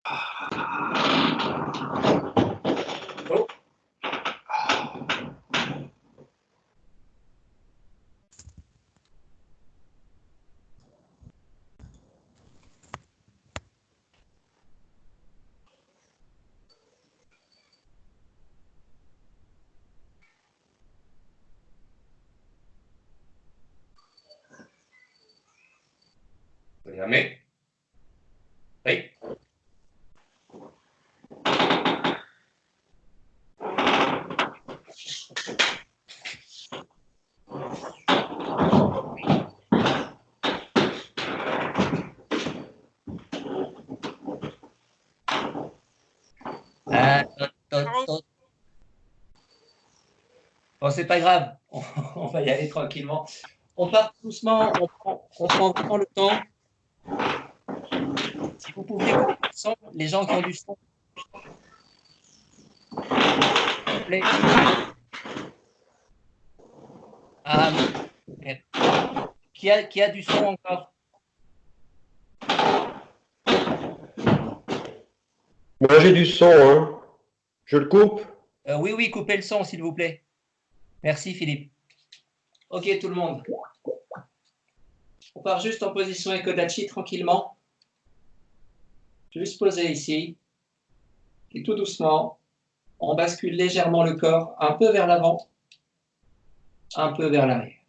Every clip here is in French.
Oh. Dígame. ¿Sí? Bon, c'est pas grave, on va y aller tranquillement. On part doucement, on prend vraiment le temps. Si vous pouvez couper le son, les gens qui ont du son, s'il vous plaît. Qui a du son encore? Moi, j'ai du son, hein. Je le coupe? Oui, oui, coupez le son, s'il vous plaît. Merci, Philippe. Ok, tout le monde. On part juste en position Ekodachi, tranquillement. Juste poser ici. Et tout doucement, on bascule légèrement le corps un peu vers l'avant, un peu vers l'arrière.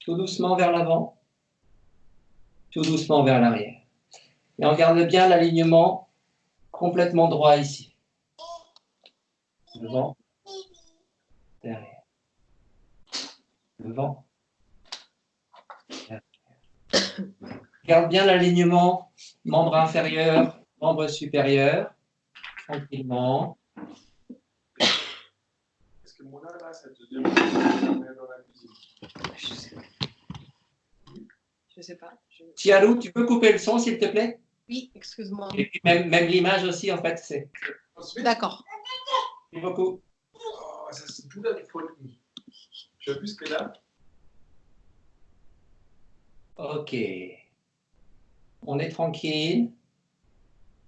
Tout doucement vers l'avant, tout doucement vers l'arrière. Et on garde bien l'alignement complètement droit ici. Devant, derrière. Devant, derrière. Garde bien l'alignement, membre inférieur, membre supérieur, tranquillement. Est-ce que mon là, ça te demande dans la cuisine? Je sais pas. Tialou, tu peux couper le son, s'il te plaît? Oui, excuse-moi. Et puis même l'image aussi, en fait. D'accord. Merci beaucoup. Oh, ça c'est tout là, les folie. Je veux plus que là. Ok. On est tranquille.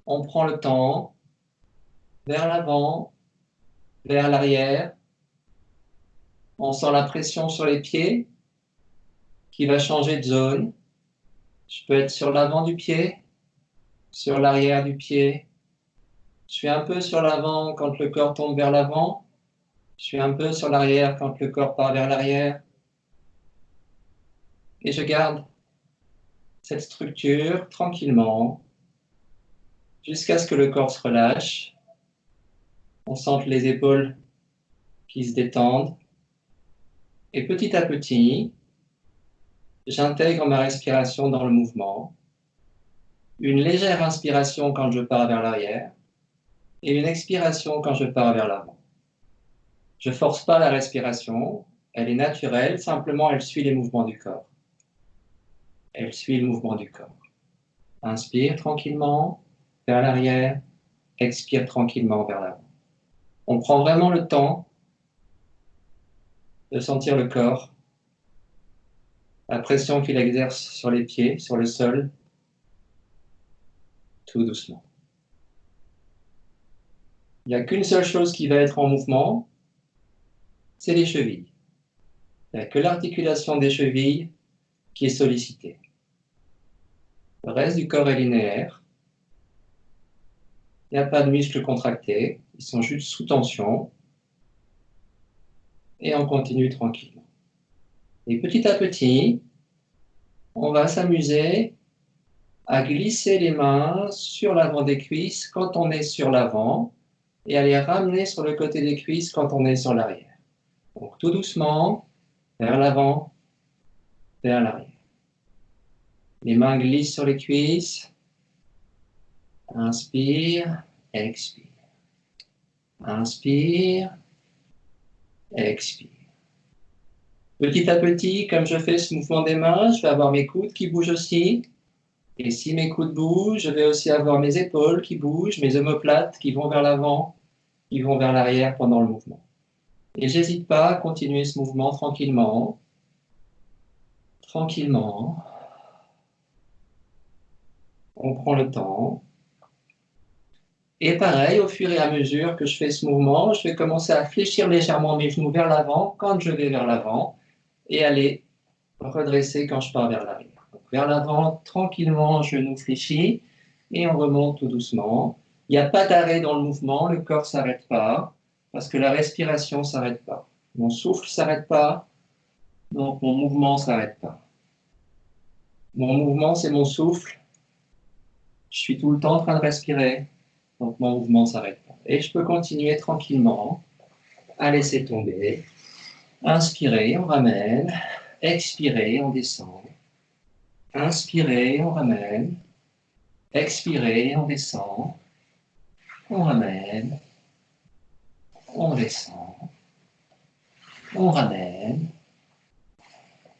On prend le temps. Vers l'avant, vers l'arrière. On sent la pression sur les pieds qui va changer de zone. Je peux être sur l'avant du pied, sur l'arrière du pied. Je suis un peu sur l'avant quand le corps tombe vers l'avant. Je suis un peu sur l'arrière quand le corps part vers l'arrière. Et je garde cette structure tranquillement jusqu'à ce que le corps se relâche. On sente les épaules qui se détendent. Et petit à petit, j'intègre ma respiration dans le mouvement. Une légère inspiration quand je pars vers l'arrière et une expiration quand je pars vers l'avant. Je ne force pas la respiration, elle est naturelle, simplement elle suit les mouvements du corps. Elle suit le mouvement du corps. Inspire tranquillement vers l'arrière, expire tranquillement vers l'avant. On prend vraiment le temps de sentir le corps, la pression qu'il exerce sur les pieds, sur le sol, tout doucement. Il n'y a qu'une seule chose qui va être en mouvement, c'est les chevilles. Il n'y a que l'articulation des chevilles qui est sollicitée. Le reste du corps est linéaire. Il n'y a pas de muscles contractés, ils sont juste sous tension. Et on continue tranquillement. Et petit à petit, on va s'amuser à glisser les mains sur l'avant des cuisses quand on est sur l'avant et à les ramener sur le côté des cuisses quand on est sur l'arrière. Donc tout doucement, vers l'avant, vers l'arrière. Les mains glissent sur les cuisses. Inspire, expire. Inspire, expire. Petit à petit, comme je fais ce mouvement des mains, je vais avoir mes coudes qui bougent aussi. Et si mes coudes bougent, je vais aussi avoir mes épaules qui bougent, mes omoplates qui vont vers l'avant, qui vont vers l'arrière pendant le mouvement. Et j'hésite pas à continuer ce mouvement tranquillement. Tranquillement. On prend le temps. Et pareil, au fur et à mesure que je fais ce mouvement, je vais commencer à fléchir légèrement mes genoux vers l'avant quand je vais vers l'avant et aller redresser quand je pars vers l'arrière. Donc, vers l'avant, tranquillement, genou fléchi et on remonte tout doucement. Il n'y a pas d'arrêt dans le mouvement, le corps ne s'arrête pas parce que la respiration ne s'arrête pas. Mon souffle ne s'arrête pas, donc mon mouvement ne s'arrête pas. Mon mouvement, c'est mon souffle. Je suis tout le temps en train de respirer, donc mon mouvement ne s'arrête pas. Et je peux continuer tranquillement à laisser tomber. Inspirez, on ramène. Expirez, on descend. Inspirez, on ramène. Expirez, on descend. On ramène. On descend. On ramène.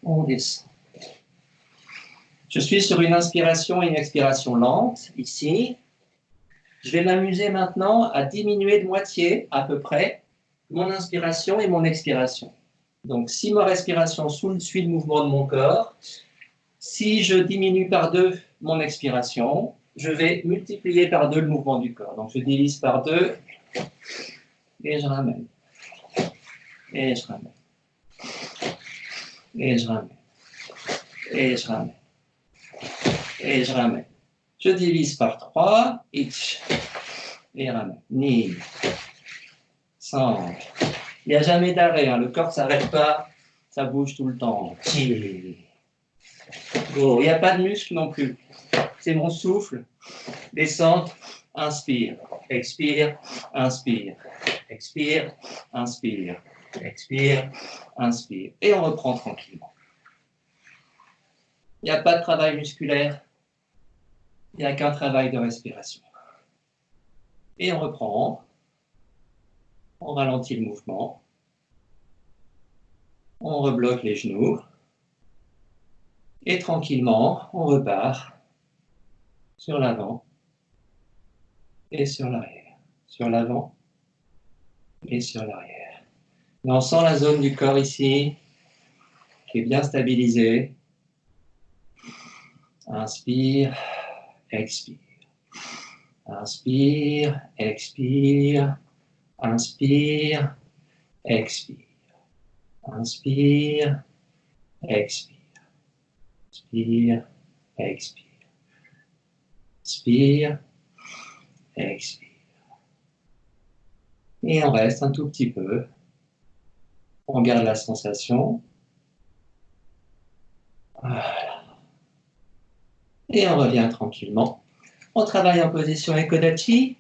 On descend. Je suis sur une inspiration et une expiration lente, ici. Je vais m'amuser maintenant à diminuer de moitié, à peu près, mon inspiration et mon expiration. Donc, si ma respiration suit le mouvement de mon corps, si je diminue par 2 mon expiration, je vais multiplier par 2 le mouvement du corps. Donc, je divise par 2 et je ramène. Et je ramène. Et je ramène. Et je ramène. Et je ramène. Je divise par 3, et ramène. Ni. 5. Il n'y a jamais d'arrêt, hein. Le corps ne s'arrête pas, ça bouge tout le temps. Go. Il n'y a pas de muscle non plus. C'est mon souffle. Descente, inspire, expire, inspire, expire, inspire, expire, inspire. Et on reprend tranquillement. Il n'y a pas de travail musculaire, il n'y a qu'un travail de respiration. Et on reprend, on ralentit le mouvement, on rebloque les genoux, et tranquillement, on repart sur l'avant et sur l'arrière, sur l'avant et sur l'arrière. Et on sent la zone du corps ici, qui est bien stabilisée. Inspire, expire. Inspire, expire. Inspire, expire. Inspire, expire. Inspire, expire. Inspire, expire. Et on reste un tout petit peu. On garde la sensation. Voilà. Et on revient tranquillement. On travaille en position Ekodachi.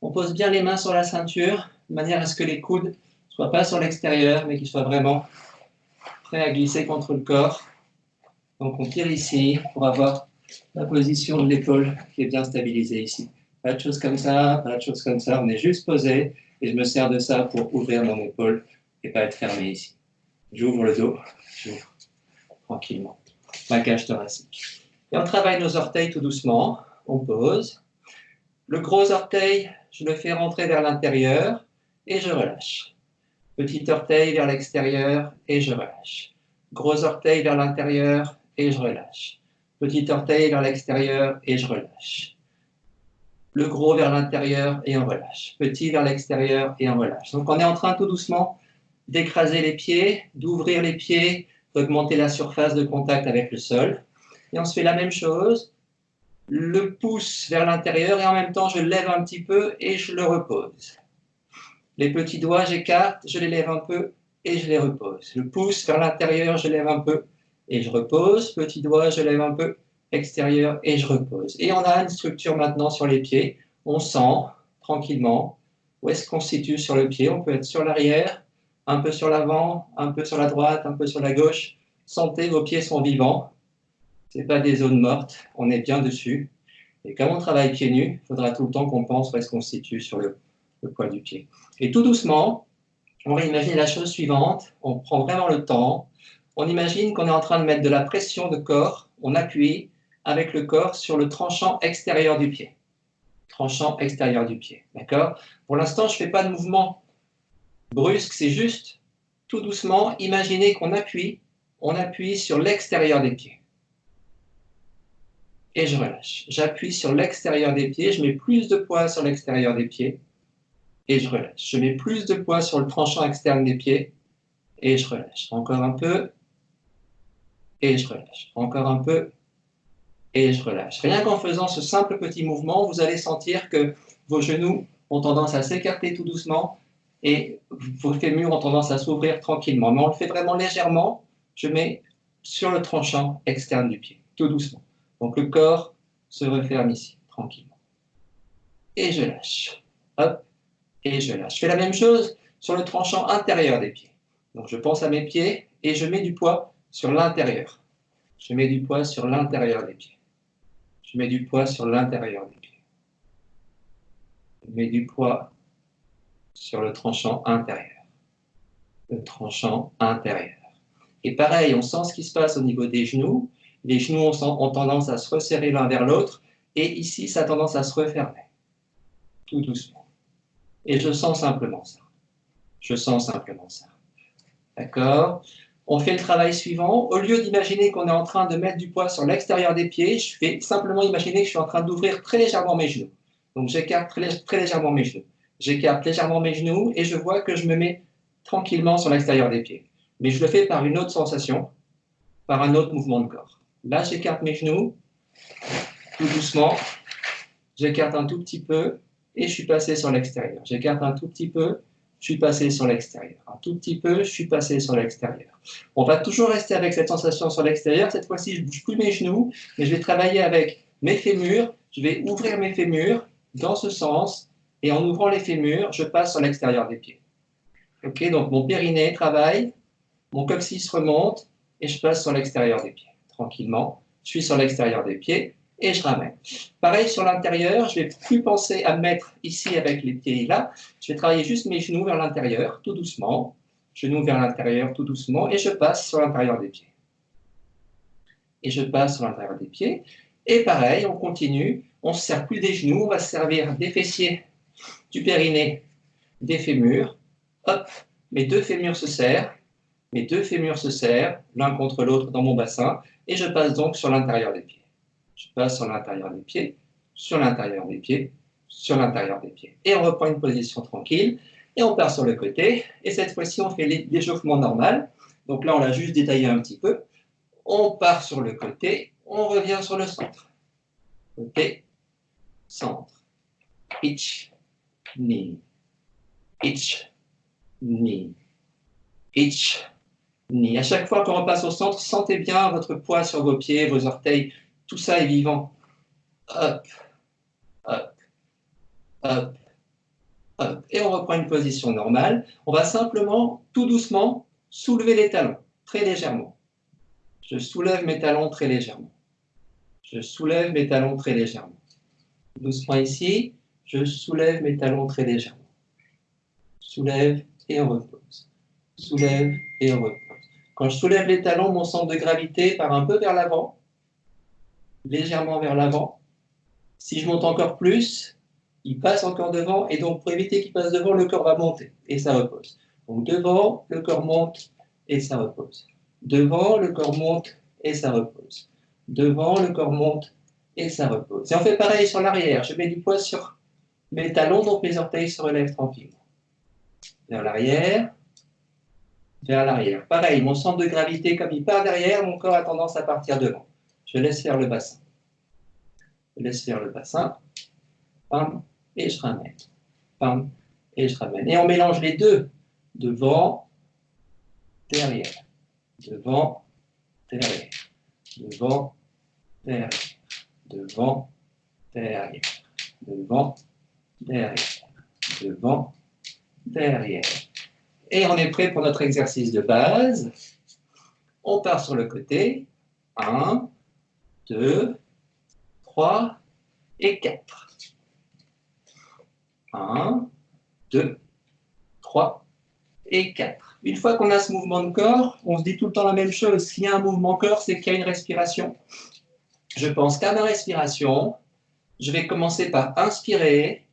On pose bien les mains sur la ceinture, de manière à ce que les coudes ne soient pas sur l'extérieur, mais qu'ils soient vraiment prêts à glisser contre le corps. Donc on tire ici pour avoir la position de l'épaule qui est bien stabilisée ici. Pas de choses comme ça, pas de choses comme ça. On est juste posé et je me sers de ça pour ouvrir mon épaule et pas être fermé ici. J'ouvre le dos, j'ouvre tranquillement ma cage thoracique. Et on travaille nos orteils tout doucement. On pose. Le gros orteil, je le fais rentrer vers l'intérieur et je relâche. Petit orteil vers l'extérieur et je relâche. Gros orteil vers l'intérieur et je relâche. Petit orteil vers l'extérieur et je relâche. Le gros vers l'intérieur et on relâche. Petit vers l'extérieur et on relâche. Donc on est en train tout doucement d'écraser les pieds, d'ouvrir les pieds, d'augmenter la surface de contact avec le sol. Et on se fait la même chose. Le pouce vers l'intérieur et en même temps je lève un petit peu et je le repose. Les petits doigts j'écarte, je les lève un peu et je les repose. Le pouce vers l'intérieur, je lève un peu et je repose. Petit doigt, je lève un peu extérieur et je repose. Et on a une structure maintenant sur les pieds. On sent tranquillement où est-ce qu'on se situe sur le pied. On peut être sur l'arrière, un peu sur l'avant, un peu sur la droite, un peu sur la gauche. Sentez, vos pieds sont vivants. Ce n'est pas des zones mortes, on est bien dessus. Et comme on travaille pieds nus, il faudra tout le temps qu'on pense où est-ce qu'on se situe sur le poids du pied. Et tout doucement, on va imaginer la chose suivante, on prend vraiment le temps, on imagine qu'on est en train de mettre de la pression de corps, on appuie avec le corps sur le tranchant extérieur du pied. Tranchant extérieur du pied, d'accord? Pour l'instant, je ne fais pas de mouvement brusque, c'est juste, tout doucement, imaginez qu'on appuie, on appuie sur l'extérieur des pieds. et je relâche. J'appuie sur l'extérieur des pieds, je mets plus de poids sur l'extérieur des pieds, et je relâche. Je mets plus de poids sur le tranchant externe des pieds, et je relâche. Encore un peu, et je relâche. Encore un peu, et je relâche. Rien qu'en faisant ce simple petit mouvement, vous allez sentir que vos genoux ont tendance à s'écarter tout doucement, et vos fémurs ont tendance à s'ouvrir tranquillement. Mais on le fait vraiment légèrement. Je mets sur le tranchant externe du pied, tout doucement. Donc le corps se referme ici, tranquillement. Et je lâche. Hop, et je lâche. Je fais la même chose sur le tranchant intérieur des pieds. Donc je pense à mes pieds et je mets du poids sur l'intérieur. Je mets du poids sur l'intérieur des pieds. Je mets du poids sur l'intérieur des pieds. Je mets du poids sur le tranchant intérieur. Le tranchant intérieur. Et pareil, on sent ce qui se passe au niveau des genoux. Les genoux ont tendance à se resserrer l'un vers l'autre. Et ici, ça a tendance à se refermer. Tout doucement. Et je sens simplement ça. Je sens simplement ça. D'accord? On fait le travail suivant. Au lieu d'imaginer qu'on est en train de mettre du poids sur l'extérieur des pieds, je fais simplement imaginer que je suis en train d'ouvrir très légèrement mes genoux. Donc j'écarte très légèrement mes genoux. J'écarte légèrement mes genoux et je vois que je me mets tranquillement sur l'extérieur des pieds. Mais je le fais par une autre sensation, par un autre mouvement de corps. Là, j'écarte mes genoux, tout doucement. J'écarte un tout petit peu et je suis passé sur l'extérieur. J'écarte un tout petit peu, je suis passé sur l'extérieur. Un tout petit peu, je suis passé sur l'extérieur. On va toujours rester avec cette sensation sur l'extérieur. Cette fois-ci, je ne bouge plus mes genoux, mais je vais travailler avec mes fémurs. Je vais ouvrir mes fémurs dans ce sens. Et en ouvrant les fémurs, je passe sur l'extérieur des pieds. Ok, donc mon périnée travaille, mon coccyx remonte et je passe sur l'extérieur des pieds. Tranquillement, je suis sur l'extérieur des pieds et je ramène. Pareil sur l'intérieur, je ne vais plus penser à me mettre ici avec les pieds là. Je vais travailler juste mes genoux vers l'intérieur, tout doucement. Genoux vers l'intérieur, tout doucement. Et je passe sur l'intérieur des pieds. Et je passe sur l'intérieur des pieds. Et pareil, on continue. On ne se sert plus des genoux, on va se servir des fessiers, du périnée, des fémurs. Hop, mes deux fémurs se serrent. Mes deux fémurs se serrent l'un contre l'autre dans mon bassin. Et je passe donc sur l'intérieur des pieds. Je passe sur l'intérieur des pieds, sur l'intérieur des pieds, sur l'intérieur des pieds. Et on reprend une position tranquille. Et on part sur le côté. Et cette fois-ci, on fait l'échauffement normal. Donc là, on l'a juste détaillé un petit peu. On part sur le côté. On revient sur le centre. Côté, centre. Hitch, knee. Hitch, knee. Hitch, knee. À chaque fois qu'on repasse au centre, sentez bien votre poids sur vos pieds, vos orteils. Tout ça est vivant. Hop, hop, hop, hop. Et on reprend une position normale. On va simplement, tout doucement, soulever les talons, très légèrement. Je soulève mes talons très légèrement. Je soulève mes talons très légèrement. Doucement ici, je soulève mes talons très légèrement. Soulève et on repose. Soulève et on repose. Quand je soulève les talons, mon centre de gravité part un peu vers l'avant, légèrement vers l'avant. Si je monte encore plus, il passe encore devant, et donc pour éviter qu'il passe devant, le corps va monter, et ça repose. Donc devant, le corps monte, et ça repose. Devant, le corps monte, et ça repose. Devant, le corps monte, et ça repose. Et on fait pareil sur l'arrière. Je mets du poids sur mes talons, donc mes orteils se relèvent tranquillement. Vers l'arrière, vers l'arrière. Pareil, mon centre de gravité, comme il part derrière, mon corps a tendance à partir devant. Je laisse faire le bassin. Je laisse faire le bassin. Pam, et je ramène. Pam, et je ramène. Et on mélange les deux. Devant, derrière. Devant, derrière. Devant, derrière. Devant, derrière. Devant, derrière. Devant, derrière. Et on est prêt pour notre exercice de base. On part sur le côté. 1, 2, 3 et 4. 1, 2, 3 et 4. Une fois qu'on a ce mouvement de corps, on se dit tout le temps la même chose. S'il y a un mouvement corps, c'est qu'il y a une respiration. Je pense qu'à ma respiration, je vais commencer par inspirer,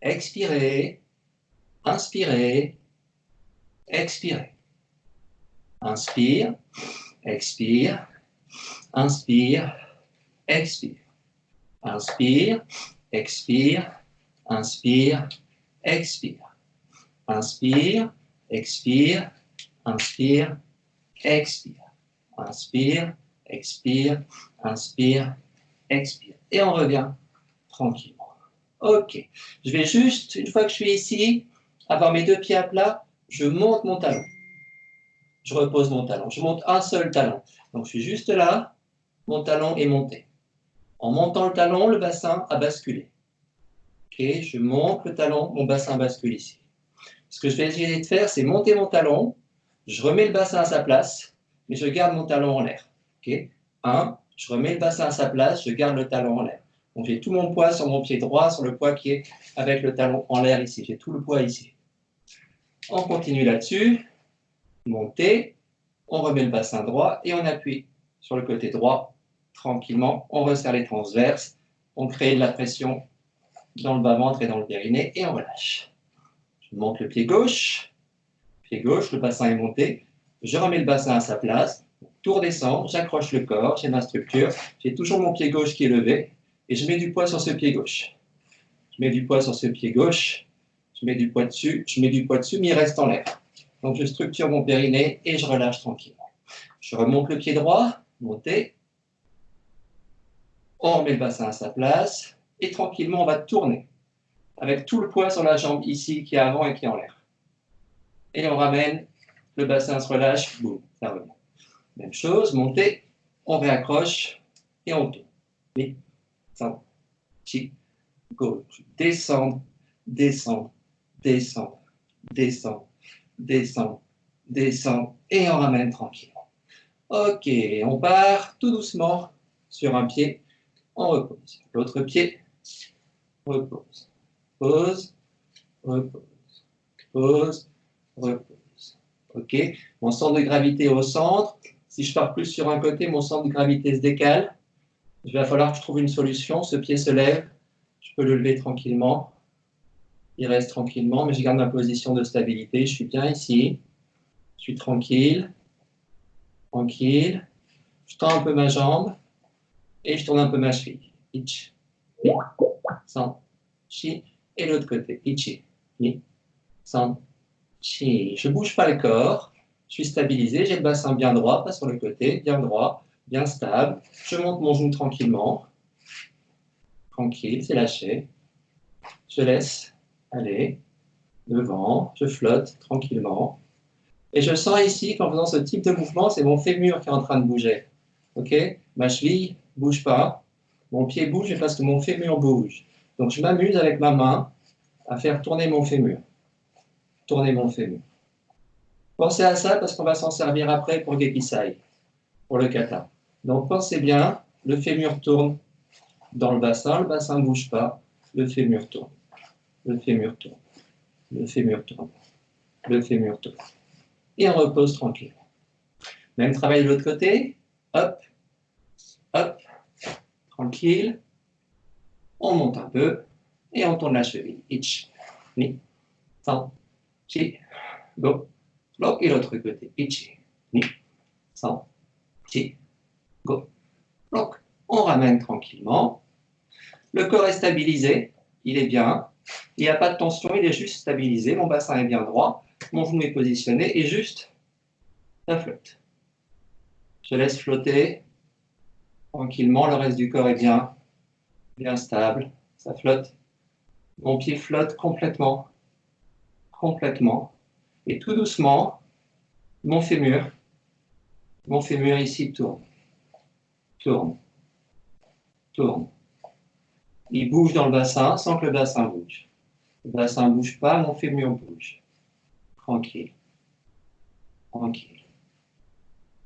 expirer, inspirer, expirer. Inspire, expire, inspire, expire. Inspire, expire, inspire, expire. Inspire, expire, inspire, expire. Inspire, expire, inspire, expire. Et on revient tranquillement. Ok. Je vais juste, une fois que je suis ici, avoir mes deux pieds à plat, je monte mon talon. Je repose mon talon. Je monte un seul talon. Donc je suis juste là, mon talon est monté. En montant le talon, le bassin a basculé. Ok, je monte le talon, mon bassin bascule ici. Ce que je vais essayer de faire, c'est monter mon talon, je remets le bassin à sa place, mais je garde mon talon en l'air. Okay. 1, je remets le bassin à sa place, je garde le talon en l'air. Donc j'ai tout mon poids sur mon pied droit, sur le poids qui est avec le talon en l'air ici. J'ai tout le poids ici. On continue là-dessus, monter, on remet le bassin droit et on appuie sur le côté droit tranquillement. On resserre les transverses, on crée de la pression dans le bas-ventre et dans le périnée et on relâche. Je monte le pied gauche, le bassin est monté, je remets le bassin à sa place, tout redescend, j'accroche le corps, j'ai ma structure, j'ai toujours mon pied gauche qui est levé et je mets du poids sur ce pied gauche. Je mets du poids sur ce pied gauche, je mets du poids dessus, je mets du poids dessus, mais il reste en l'air. Donc je structure mon périnée et je relâche tranquillement. Je remonte le pied droit, monter, on remet le bassin à sa place et tranquillement on va tourner avec tout le poids sur la jambe ici qui est avant et qui est en l'air. Et on ramène, le bassin se relâche, boum, ça revient. Même chose, monter, on réaccroche et on tourne. Et, ça, chi, gauche, descendre, descendre, descendre, descendre, descendre, descendre, et on ramène tranquillement. Ok, on part tout doucement sur un pied, on repose. L'autre pied, repose. Pause, repose. Pause, repose. Ok, mon centre de gravité est au centre. Si je pars plus sur un côté, mon centre de gravité se décale. Il va falloir que je trouve une solution. Ce pied se lève, je peux le lever tranquillement. Il reste tranquillement, mais je garde ma position de stabilité. Je suis bien ici. Je suis tranquille. Tranquille. Je tends un peu ma jambe et je tourne un peu ma cheville. Ichi, ni, san, chi. Et l'autre côté. Ichi, ni, san, chi. Je ne bouge pas le corps. Je suis stabilisé. J'ai le bassin bien droit, pas sur le côté, bien droit, bien stable. Je monte mon genou tranquillement. Tranquille, c'est lâché. Je laisse aller devant. Je flotte tranquillement. Et je sens ici qu'en faisant ce type de mouvement, c'est mon fémur qui est en train de bouger. Ok? Ma cheville ne bouge pas. Mon pied bouge, mais parce que mon fémur bouge. Donc je m'amuse avec ma main à faire tourner mon fémur. Tourner mon fémur. Pensez à ça parce qu'on va s'en servir après pour Gekisai, pour le kata. Donc pensez bien, le fémur tourne dans le bassin ne bouge pas, le fémur tourne. Le fémur tourne. Le fémur tourne. Le fémur tourne. Et on repose tranquille. Même travail de l'autre côté. Hop, hop, tranquille. On monte un peu et on tourne la cheville. Ich, ni, san, chi, go. Bloc et l'autre côté. Ich, ni, san, chi, go. Bloc. On ramène tranquillement. Le corps est stabilisé. Il est bien. Il n'y a pas de tension. Il est juste stabilisé. Mon bassin est bien droit. Mon genou est positionné et juste, ça flotte. Je laisse flotter tranquillement. Le reste du corps est bien, bien stable. Ça flotte. Mon pied flotte complètement. Complètement. Et tout doucement, mon fémur ici tourne. Tourne. Tourne. Il bouge dans le bassin sans que le bassin bouge. Le bassin ne bouge pas, mon fémur bouge. Tranquille. Tranquille.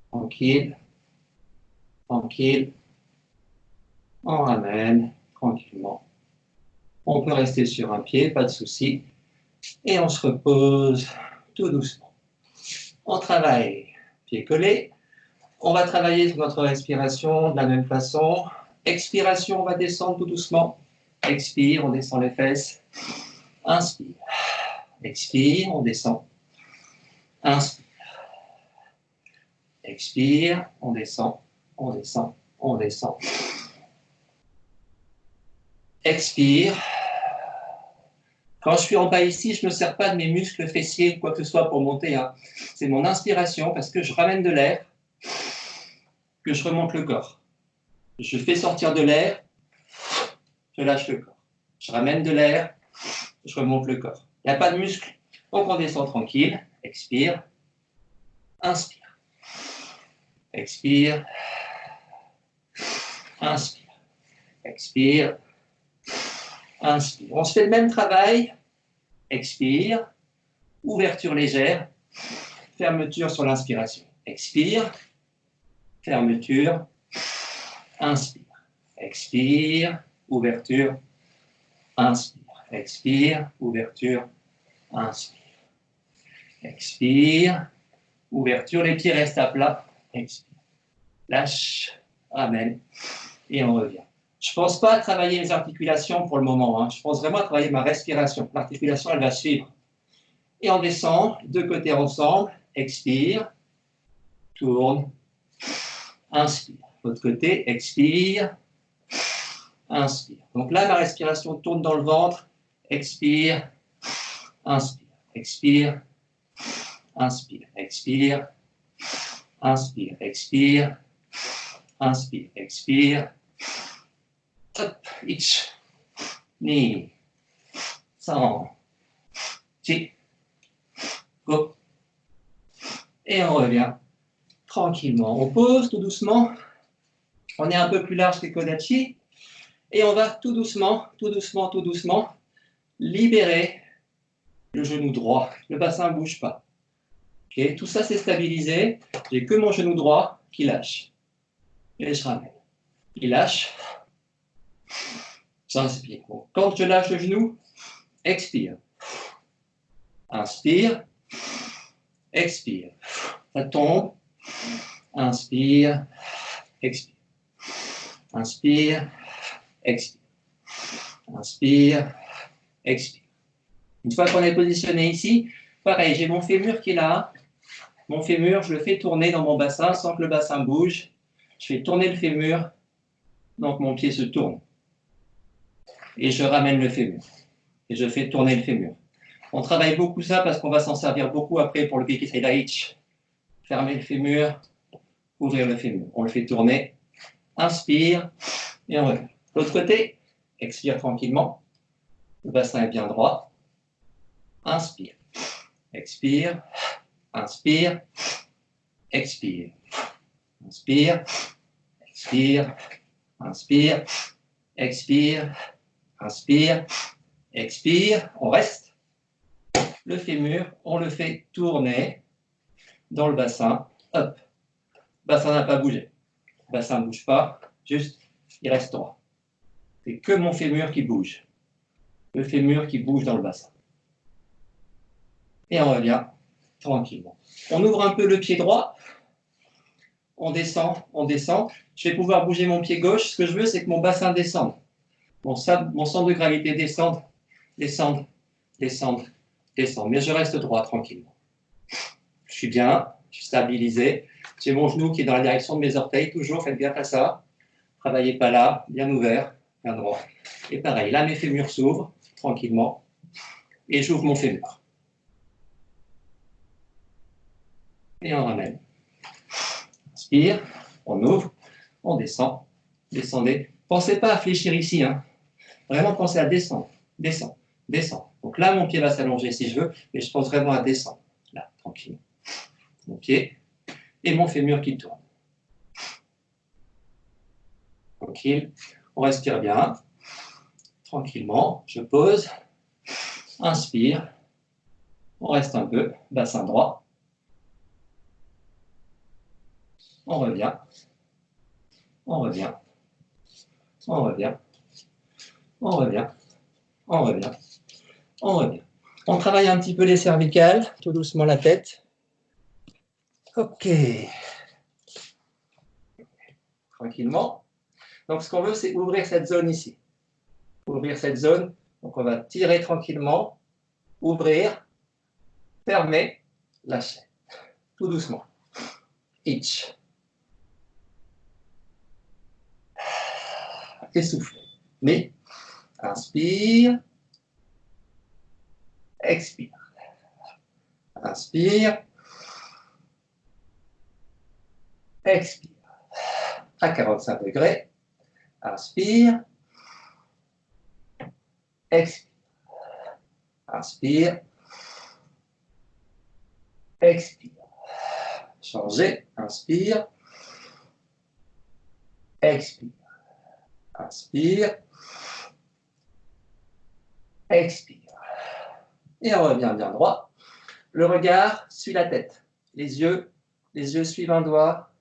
Tranquille. Tranquille. On ramène tranquillement. On peut rester sur un pied, pas de souci. Et on se repose tout doucement. On travaille pied collé. On va travailler sur notre respiration de la même façon. Expiration, on va descendre tout doucement. Expire, on descend les fesses. Inspire. Expire, on descend. Inspire. Expire, on descend, on descend, on descend. Expire. Quand je suis en bas ici, je ne me sers pas de mes muscles fessiers, quoi que ce soit pour monter. Hein. C'est mon inspiration parce que je ramène de l'air, que je remonte le corps. Je fais sortir de l'air, je lâche le corps. Je ramène de l'air, je remonte le corps. Il n'y a pas de muscle. Donc on descend tranquille. Expire. Inspire. Expire. Inspire. Expire. Inspire. On se fait le même travail. Expire. Ouverture légère. Fermeture sur l'inspiration. Expire. Fermeture. Inspire. Expire. Ouverture. Inspire. Expire. Ouverture. Inspire. Expire. Ouverture. Les pieds restent à plat. Expire. Lâche. Ramène. Et on revient. Je ne pense pas à travailler les articulations pour le moment. Hein. Je pense vraiment à travailler ma respiration. L'articulation, elle va suivre. Et on descend, deux côtés ensemble. Expire. Tourne. Inspire. L'autre côté, expire. Inspire. Donc là, ma respiration tourne dans le ventre. Expire. Inspire. Expire. Inspire. Expire. Inspire. Expire. Inspire. Expire. Hop, ich, ni, san, chi, go. Et on revient tranquillement. On pose tout doucement. On est un peu plus large que Kodachi. Et on va tout doucement, tout doucement, tout doucement libérer le genou droit. Le bassin ne bouge pas. Okay. Tout ça, c'est stabilisé. J'ai que mon genou droit qui lâche. Et je ramène. Il lâche. J'inspire. Bon. Quand je lâche le genou, expire. Inspire. Expire. Ça tombe. Inspire. Expire. Inspire. Expire. Inspire. Expire. Une fois qu'on est positionné ici, pareil, j'ai mon fémur qui est là. Mon fémur, je le fais tourner dans mon bassin sans que le bassin bouge. Je fais tourner le fémur, donc mon pied se tourne. Et je ramène le fémur. Et je fais tourner le fémur. On travaille beaucoup ça parce qu'on va s'en servir beaucoup après pour le Kikisaidaich. Fermer le fémur, ouvrir le fémur. On le fait tourner. Inspire et on revient. L'autre côté, expire tranquillement. Le bassin est bien droit. Inspire. Expire. Inspire. Expire. Inspire. Expire. Inspire. Expire. Inspire. Expire. On reste. Le fémur, on le fait tourner dans le bassin. Hop. Le bassin n'a pas bougé. Le bassin ne bouge pas. Juste, il reste droit. C'est que mon fémur qui bouge. Le fémur qui bouge dans le bassin. Et on revient tranquillement. On ouvre un peu le pied droit. On descend, on descend. Je vais pouvoir bouger mon pied gauche. Ce que je veux, c'est que mon bassin descende. Mon centre de gravité descende, descende, descende, descende. Mais je reste droit, tranquillement. Je suis bien, je suis stabilisé. J'ai mon genou qui est dans la direction de mes orteils. Toujours, faites gaffe à ça. Travaillez pas là, bien ouvert, bien droit. Et pareil, là, mes fémurs s'ouvrent, tranquillement. Et j'ouvre mon fémur. Et on ramène. Inspire, on ouvre, on descend, descendez. Pensez pas à fléchir ici, hein. Vraiment pensez à descendre, descendre, descendre. Donc là, mon pied va s'allonger si je veux, mais je pense vraiment à descendre. Là, tranquille. Mon pied et mon fémur qui tourne. Tranquille. On respire bien. Tranquillement, je pose. Inspire. On reste un peu, bassin droit. On revient. On revient. On revient. On revient. On revient. On revient. On travaille un petit peu les cervicales, tout doucement la tête. Ok. Tranquillement. Donc, ce qu'on veut, c'est ouvrir cette zone ici. Ouvrir cette zone. Donc, on va tirer tranquillement, ouvrir, fermer, lâcher. Tout doucement. Itch. Essouffler. Mais Inspire. Expire. Inspire. Expire. À 45 degrés. Inspire. Expire. Inspire. Expire. Changez. Inspire. Expire. Inspire. Expire. Et on revient bien droit. Le regard suit la tête. Les yeux suivent un doigt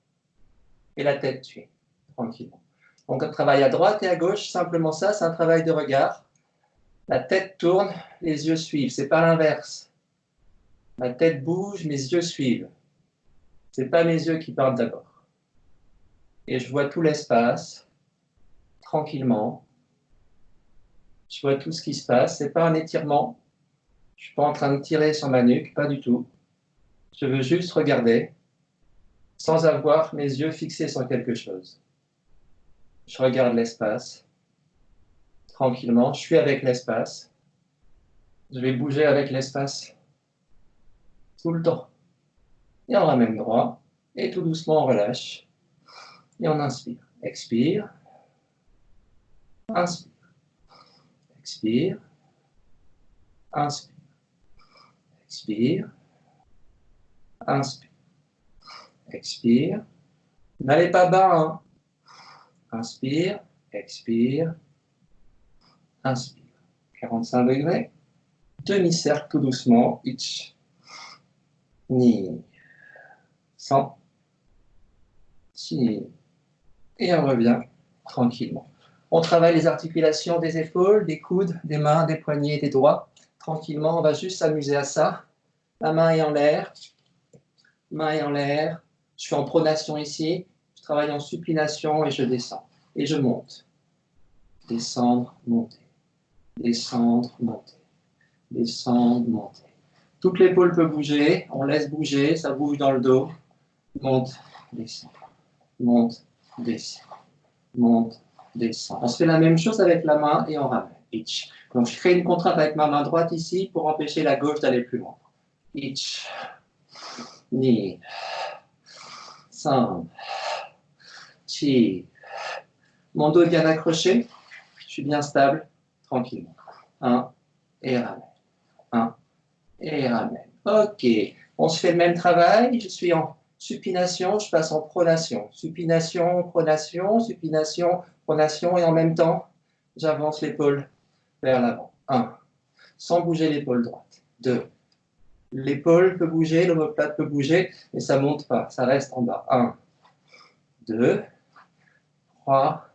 et la tête suit. Tranquillement. Donc on travaille à droite et à gauche. Simplement ça, c'est un travail de regard. La tête tourne, les yeux suivent. C'est pas l'inverse. Ma tête bouge, mes yeux suivent. C'est pas mes yeux qui partent d'abord. Et je vois tout l'espace, tranquillement. Je vois tout ce qui se passe. C'est pas un étirement. Je suis pas en train de tirer sur ma nuque, pas du tout. Je veux juste regarder, sans avoir mes yeux fixés sur quelque chose. Je regarde l'espace, tranquillement. Je suis avec l'espace. Je vais bouger avec l'espace tout le temps. Et on ramène droit. Et tout doucement, on relâche. Et on inspire. Expire. Inspire. Expire. Inspire. Expire. Inspire. Expire. N'allez pas bas, hein. Inspire. Expire. Inspire. 45 degrés. Demi-cercle tout doucement. Ich. Ni. 100. Chi. Et on revient tranquillement. On travaille les articulations des épaules, des coudes, des mains, des poignets, des doigts. Tranquillement, on va juste s'amuser à ça. La main est en l'air. Main est en l'air. Je suis en pronation ici. Je travaille en supination et je descends. Et je monte. Descendre, monter. Descendre, monter. Descendre, monter. Toute l'épaule peut bouger. On laisse bouger. Ça bouge dans le dos. Monte, descend. Monte, descend. Monte, descend. On se fait la même chose avec la main et on ramène. Ich. Donc je crée une contrainte avec ma main droite ici pour empêcher la gauche d'aller plus loin. Ich. Ni. San. Chi. Mon dos est bien accroché. Je suis bien stable. Tranquillement. 1 et ramène. 1 et ramène. Ok. On se fait le même travail. Je suis en supination, je passe en pronation. Supination, pronation, supination, pronation. Et en même temps, j'avance l'épaule vers l'avant. 1. Sans bouger l'épaule droite. 2. L'épaule peut bouger, l'omoplate peut bouger, mais ça ne monte pas, ça reste en bas. 1, 2, 3,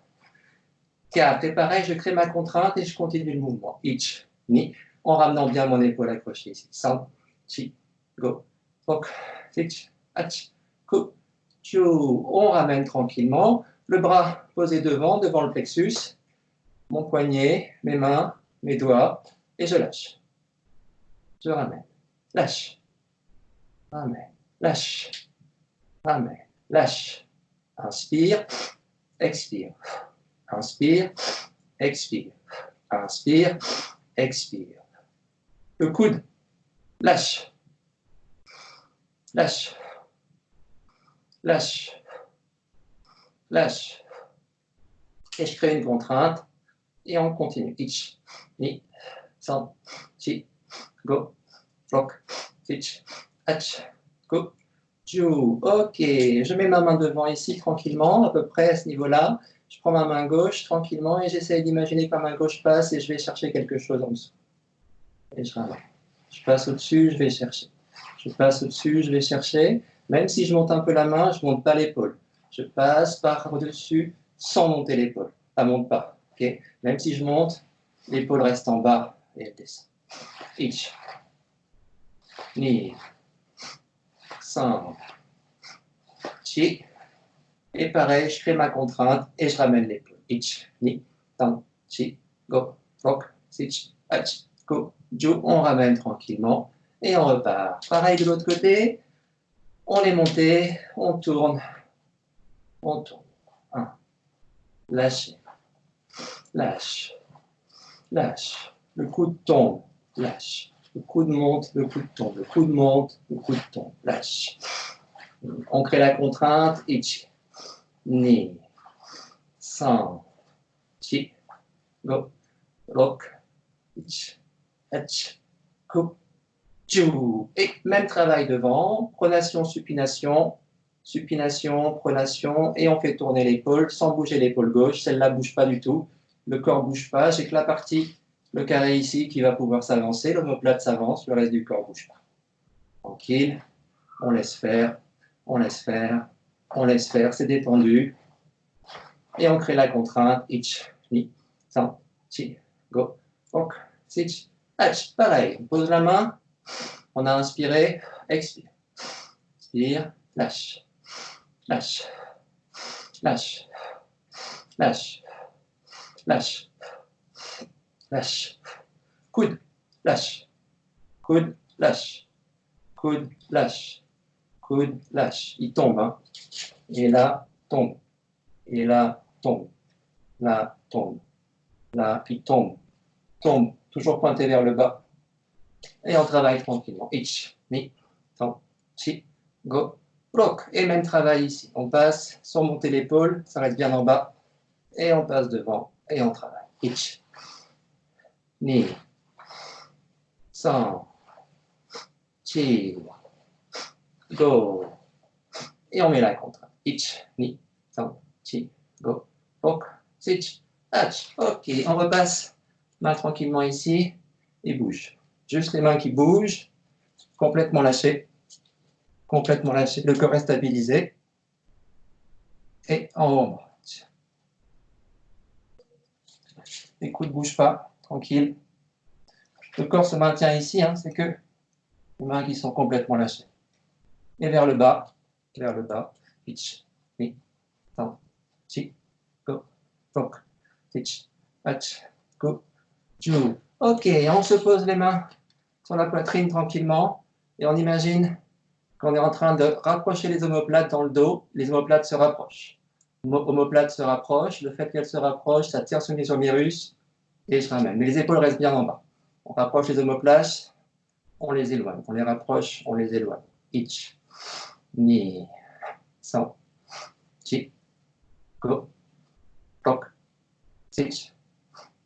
4. Et pareil, je crée ma contrainte et je continue le mouvement. Ich, ni, en ramenant bien mon épaule accrochée ici. San, chi, go, fok, sich, ach, ku, chu. On ramène tranquillement. Le bras posé devant le plexus. Mon poignet, mes mains, mes doigts, et je lâche. Je ramène. Lâche. Ramène. Lâche. Ramène. Lâche. Inspire. Expire. Inspire. Expire. Inspire. Expire. Le coude. Lâche. Lâche. Lâche. Lâche. Et je crée une contrainte. Et on continue. Ich. Ni. San. Chi. Go. Flock, sich, ach, go, ju. Ok, je mets ma main devant ici tranquillement, à peu près à ce niveau-là. Je prends ma main gauche tranquillement et j'essaie d'imaginer que ma main gauche passe et je vais chercher quelque chose en dessous. Et je ramène. Je passe au-dessus, je vais chercher. Je passe au-dessus, je vais chercher. Même si je monte un peu la main, je ne monte pas l'épaule. Je passe par au-dessus sans monter l'épaule. Ça ne monte pas. Okay. Même si je monte, l'épaule reste en bas et elle descend. Ich. Ni, san, chi, et pareil, je crée ma contrainte et je ramène l'épaule. Ich, ni, san, chi, go, fok, sich, ach, go, ju. On ramène tranquillement et on repart. Pareil de l'autre côté, on est monté, on tourne, on tourne. 1, lâchez, lâche, lâche. Le coude tombe, lâche. Le coude monte, le coude tombe. Le coude monte, le coude tombe, lâche. On crée la contrainte, ichi, ni, san, chi, go, rok, ichi, hachi, ku, ju. Et même travail devant, pronation, supination, supination, pronation, et on fait tourner l'épaule sans bouger l'épaule gauche. Celle-là ne bouge pas du tout. Le corps ne bouge pas. J'ai que la partie, le carré ici, qui va pouvoir s'avancer. L'omoplate s'avance, le reste du corps ne bouge pas. Tranquille, on laisse faire, on laisse faire, on laisse faire, c'est détendu. Et on crée la contrainte, ich, ni, san, chi, go, ok, sich, hach. Pareil, on pose la main, on a inspiré, expire. Expire, lâche, lâche, lâche, lâche, lâche, lâche. Coude, lâche, coude, lâche, coude, lâche, coude, lâche. Il tombe, hein. Et là, tombe. Et là, tombe. Là, tombe. Là, il tombe. Tombe. Toujours pointé vers le bas. Et on travaille tranquillement. Ich, ni, san, chi, go, rok. Et même travail ici. On passe sans monter l'épaule, ça reste bien en bas. Et on passe devant. Et on travaille. Ich, ni, san, chi, go. Et on met la contrainte. Ich, ni, san, chi, go, rok, sich, hach. Ok, on repasse. Main tranquillement ici. Et bouge. Juste les mains qui bougent. Complètement lâchées. Complètement lâché, le corps est stabilisé. Et en haut, en bas. Les coudes ne bougent pas, tranquille. Le corps se maintient ici, hein, c'est que les mains qui sont complètement lâchées. Et vers le bas, pitch, ni, tan, chi, go, tok, pitch, hach, go, ju. Ok, on se pose les mains sur la poitrine tranquillement et on imagine qu'on est en train de rapprocher les omoplates dans le dos, les omoplates se rapprochent. Omoplate se rapproche, le fait qu'elle se rapproche, ça tire sur l'isomérus et je ramène. Mais les épaules restent bien en bas. On rapproche les omoplates, on les éloigne. On les rapproche, on les éloigne. Ich, ni, san, chi, go, tok, sich,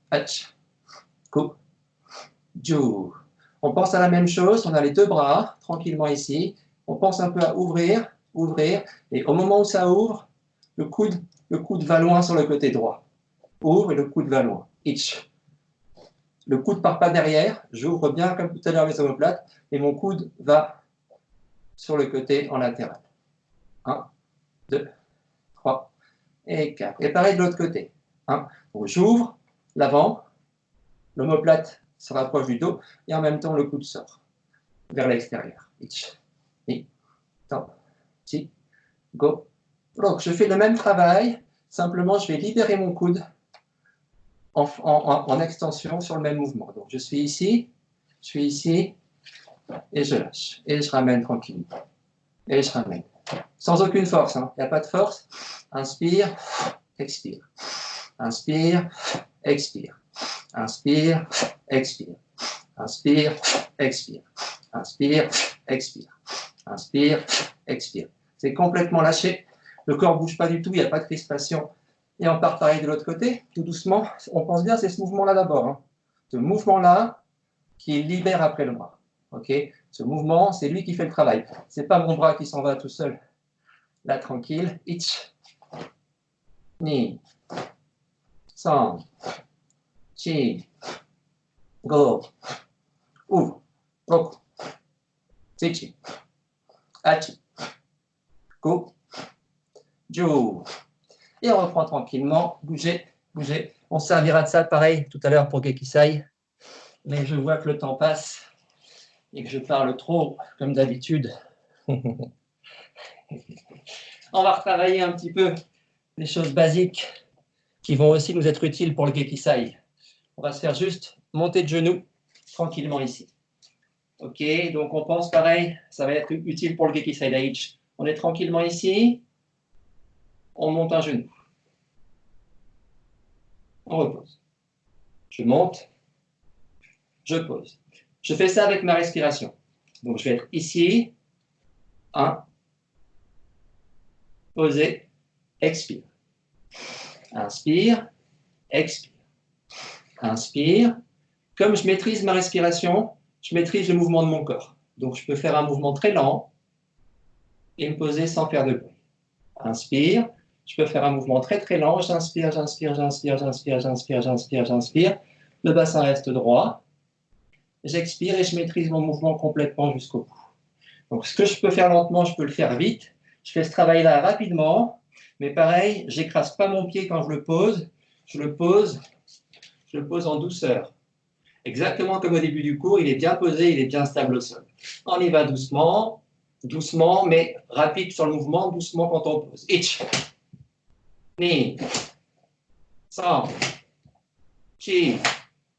hach, ku, ju. On pense à la même chose, on a les deux bras tranquillement ici. On pense un peu à ouvrir, ouvrir, et au moment où ça ouvre, le coude va loin sur le côté droit. Ouvre et le coude va loin. Ich. Le coude ne part pas derrière, j'ouvre bien comme tout à l'heure les omoplates, et mon coude va sur le côté en latéral. 1, 2, 3 et 4. Et pareil de l'autre côté. Donc j'ouvre l'avant, l'omoplate se rapproche du dos, et en même temps le coude sort vers l'extérieur. Ich. Ni, tan, chi, go, rok. Je fais le même travail, simplement je vais libérer mon coude en extension sur le même mouvement. Donc je suis ici, et je lâche. Et je ramène tranquillement. Et je ramène. Sans aucune force, il n'y a pas de force. Inspire, expire. Inspire, expire. Inspire, expire. Inspire, expire. Inspire, expire. Inspire, expire. C'est complètement lâché. Le corps ne bouge pas du tout, il n'y a pas de crispation. Et on part pareil de l'autre côté, tout doucement. On pense bien, c'est ce mouvement-là d'abord. Ce mouvement-là qui libère après le bras. Okay, ce mouvement, c'est lui qui fait le travail. Ce n'est pas mon bras qui s'en va tout seul. Là, tranquille. Ich, ni, san, chi, go, ouvre, roku, sichi, hachi, go, ju. Et on reprend tranquillement, bougez, bougez. On servira de ça pareil tout à l'heure pour Gekisai. Mais je vois que le temps passe et que je parle trop, comme d'habitude. On va retravailler un petit peu les choses basiques qui vont aussi nous être utiles pour le Gekisai. On va se faire juste monter de genoux tranquillement ici. Ok, donc on pense pareil, ça va être utile pour le Gekisai Daichi. On est tranquillement ici, on monte un genou. On repose. Je monte, je pose. Je fais ça avec ma respiration. Donc, je vais être ici. 1. Posez. Expire. Inspire. Expire. Inspire. Comme je maîtrise ma respiration, je maîtrise le mouvement de mon corps. Donc, je peux faire un mouvement très lent et me poser sans faire de bruit. Inspire. Je peux faire un mouvement très très lent. J'inspire, j'inspire, j'inspire, j'inspire, j'inspire, j'inspire, j'inspire. Le bassin reste droit. J'expire et je maîtrise mon mouvement complètement jusqu'au bout. Donc, ce que je peux faire lentement, je peux le faire vite. Je fais ce travail-là rapidement. Mais pareil, je n'écrase pas mon pied quand je le pose. Je le pose en douceur. Exactement comme au début du cours, il est bien posé, il est bien stable au sol. On y va doucement, doucement, mais rapide sur le mouvement, doucement quand on pose. Ich, ni, san, chi.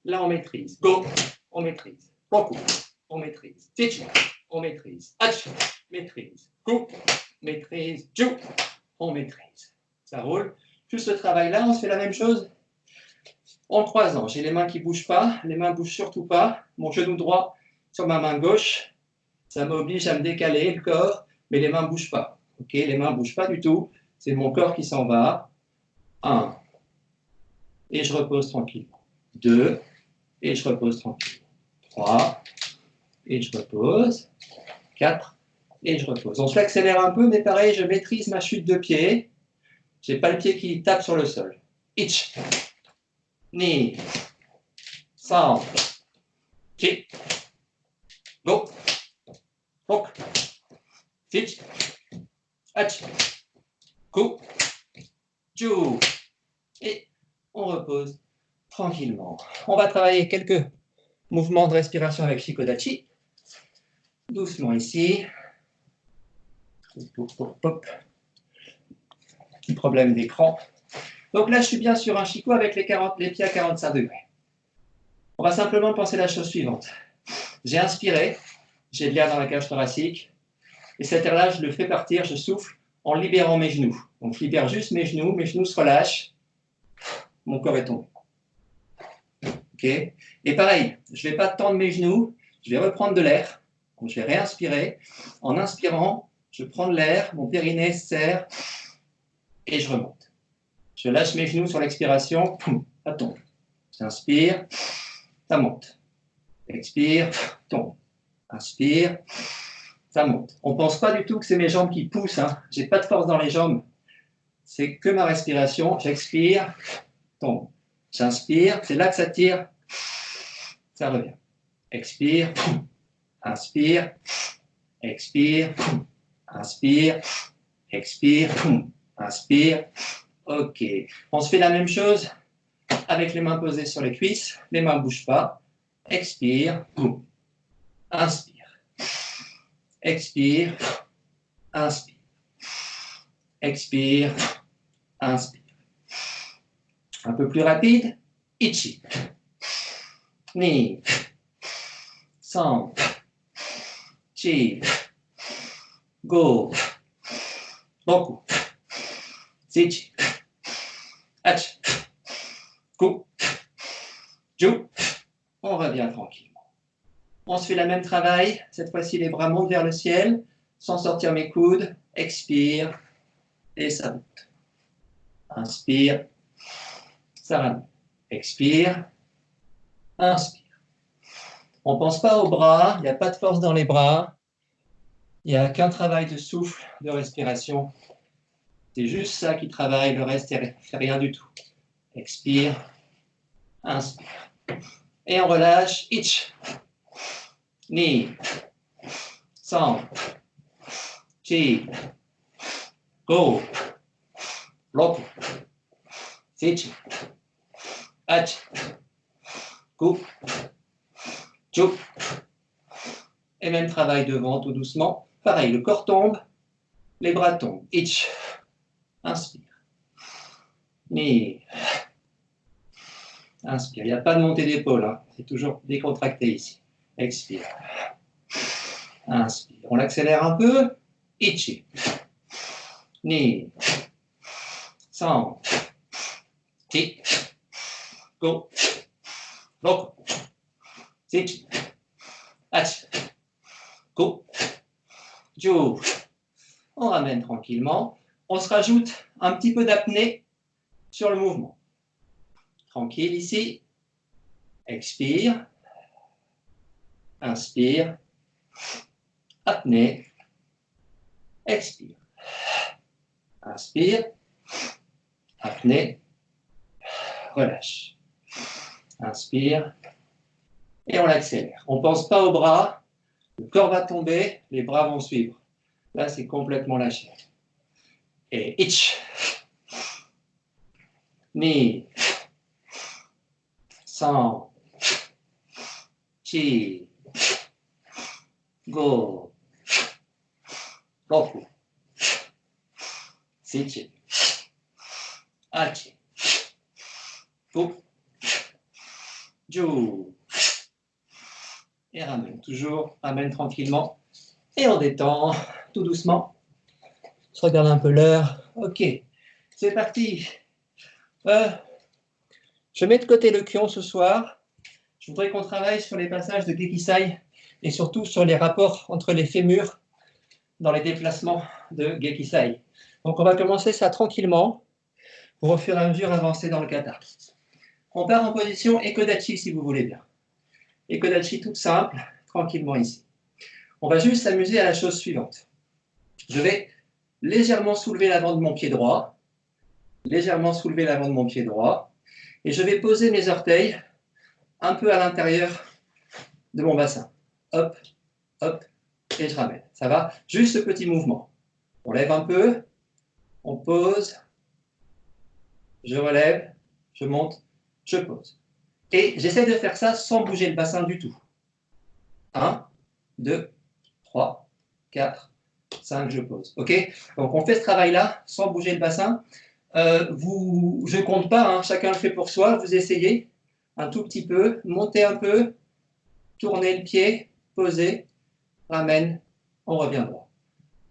Là, on maîtrise. Go, on maîtrise. Boku, on maîtrise. Tichi, on maîtrise. Ach, maîtrise. Ku, maîtrise. Ju, on maîtrise. Ça roule. Juste ce travail-là, on se fait la même chose en croisant. J'ai les mains qui ne bougent pas, les mains ne bougent surtout pas. Mon genou droit sur ma main gauche, ça m'oblige à me décaler le corps, mais les mains ne bougent pas. Ok, les mains ne bougent pas du tout. C'est mon corps qui s'en va. 1. Et je repose tranquillement. 2. Et je repose tranquillement. 3. Et je repose. 4. Et je repose. On se l'accélère un peu, mais pareil, je maîtrise ma chute de pied. Je n'ai pas le pied qui tape sur le sol. Ich. Ni. San. Chi. Go. Hok. Fitch. Hach. Ku. Ju. Et on repose tranquillement. On va travailler quelques mouvements de respiration avec Shikodachi. Doucement ici. Hop, hop, hop. Petit problème d'écran. Donc là, je suis bien sur un Shiko avec les pieds à 45 degrés. On va simplement penser la chose suivante. J'ai inspiré, j'ai de l'air dans la cage thoracique, et cet air-là, je le fais partir, je souffle en libérant mes genoux. Donc je libère juste mes genoux se relâchent, mon corps est tombé. Ok. Et pareil, je ne vais pas tendre mes genoux, je vais reprendre de l'air, donc je vais réinspirer. En inspirant, je prends de l'air, mon périnée se serre, et je remonte. Je lâche mes genoux sur l'expiration, ça tombe. J'inspire, ça monte. Expire, tombe. Inspire, ça monte. On ne pense pas du tout que c'est mes jambes qui poussent. Hein. Je n'ai pas de force dans les jambes. C'est que ma respiration. J'expire, tombe. J'inspire, c'est là que ça tire. Ça revient. Expire, inspire, expire, inspire, expire, inspire. Ok. On se fait la même chose avec les mains posées sur les cuisses. Les mains ne bougent pas. Expire, inspire. Expire, inspire. Expire, inspire. Un peu plus rapide. Ichi. Ni. San. Chi. Go. Boku. Zichi. Hach. Ku. Ju. On revient tranquillement. On se fait le même travail. Cette fois-ci, les bras montent vers le ciel, sans sortir mes coudes. Expire. Et ça monte. Inspire. Ça ramène. Expire. Inspire. On ne pense pas aux bras. Il n'y a pas de force dans les bras. Il n'y a qu'un travail de souffle, de respiration. C'est juste ça qui travaille. Le reste, c'est rien du tout. Expire. Inspire. Et on relâche. Ich. Ni. San. Chi. Go. Roku. Zichi. Hach. Ku. Ju. Et même travail devant, tout doucement. Pareil, le corps tombe, les bras tombent. Ich. Inspire. Ni. Inspire. Il n'y a pas de montée d'épaule. Hein. C'est toujours décontracté ici. Expire. Inspire. On l'accélère un peu. Ichi. Ni. San. Chi. Go. Donc, sit, ach, go, ju. On ramène tranquillement. On se rajoute un petit peu d'apnée sur le mouvement. Tranquille ici. Expire. Inspire. Apnée. Expire. Inspire. Apnée. Relâche. Inspire. Et on l'accélère. On ne pense pas aux bras. Le corps va tomber. Les bras vont suivre. Là, c'est complètement lâché. Et itch. Ni. San. Chi. Go. Goku. Sichi. Achi. Gu. Ju. Et ramène toujours. Ramène tranquillement. Et on détend tout doucement. Je regarde un peu l'heure. Ok. C'est parti. Je mets de côté le Kion ce soir. Je voudrais qu'on travaille sur les passages de Gekisai et surtout sur les rapports entre les fémurs dans les déplacements de Gekisai. Donc on va commencer ça tranquillement pour au fur et à mesure avancer dans le kata. On part en position Ekodachi si vous voulez bien. Ekodachi toute simple, tranquillement ici. On va juste s'amuser à la chose suivante. Je vais légèrement soulever l'avant de mon pied droit, légèrement soulever l'avant de mon pied droit, et je vais poser mes orteils un peu à l'intérieur de mon bassin. Hop, hop, et je ramène. Ça va? Juste ce petit mouvement. On lève un peu, on pose, je relève, je monte, je pose. Et j'essaie de faire ça sans bouger le bassin du tout. 1, 2, 3, 4, 5, je pose. OK? Donc on fait ce travail-là sans bouger le bassin. Je ne compte pas, hein, chacun le fait pour soi. Vous essayez un tout petit peu, montez un peu, tournez le pied, posez, ramène, on revient droit.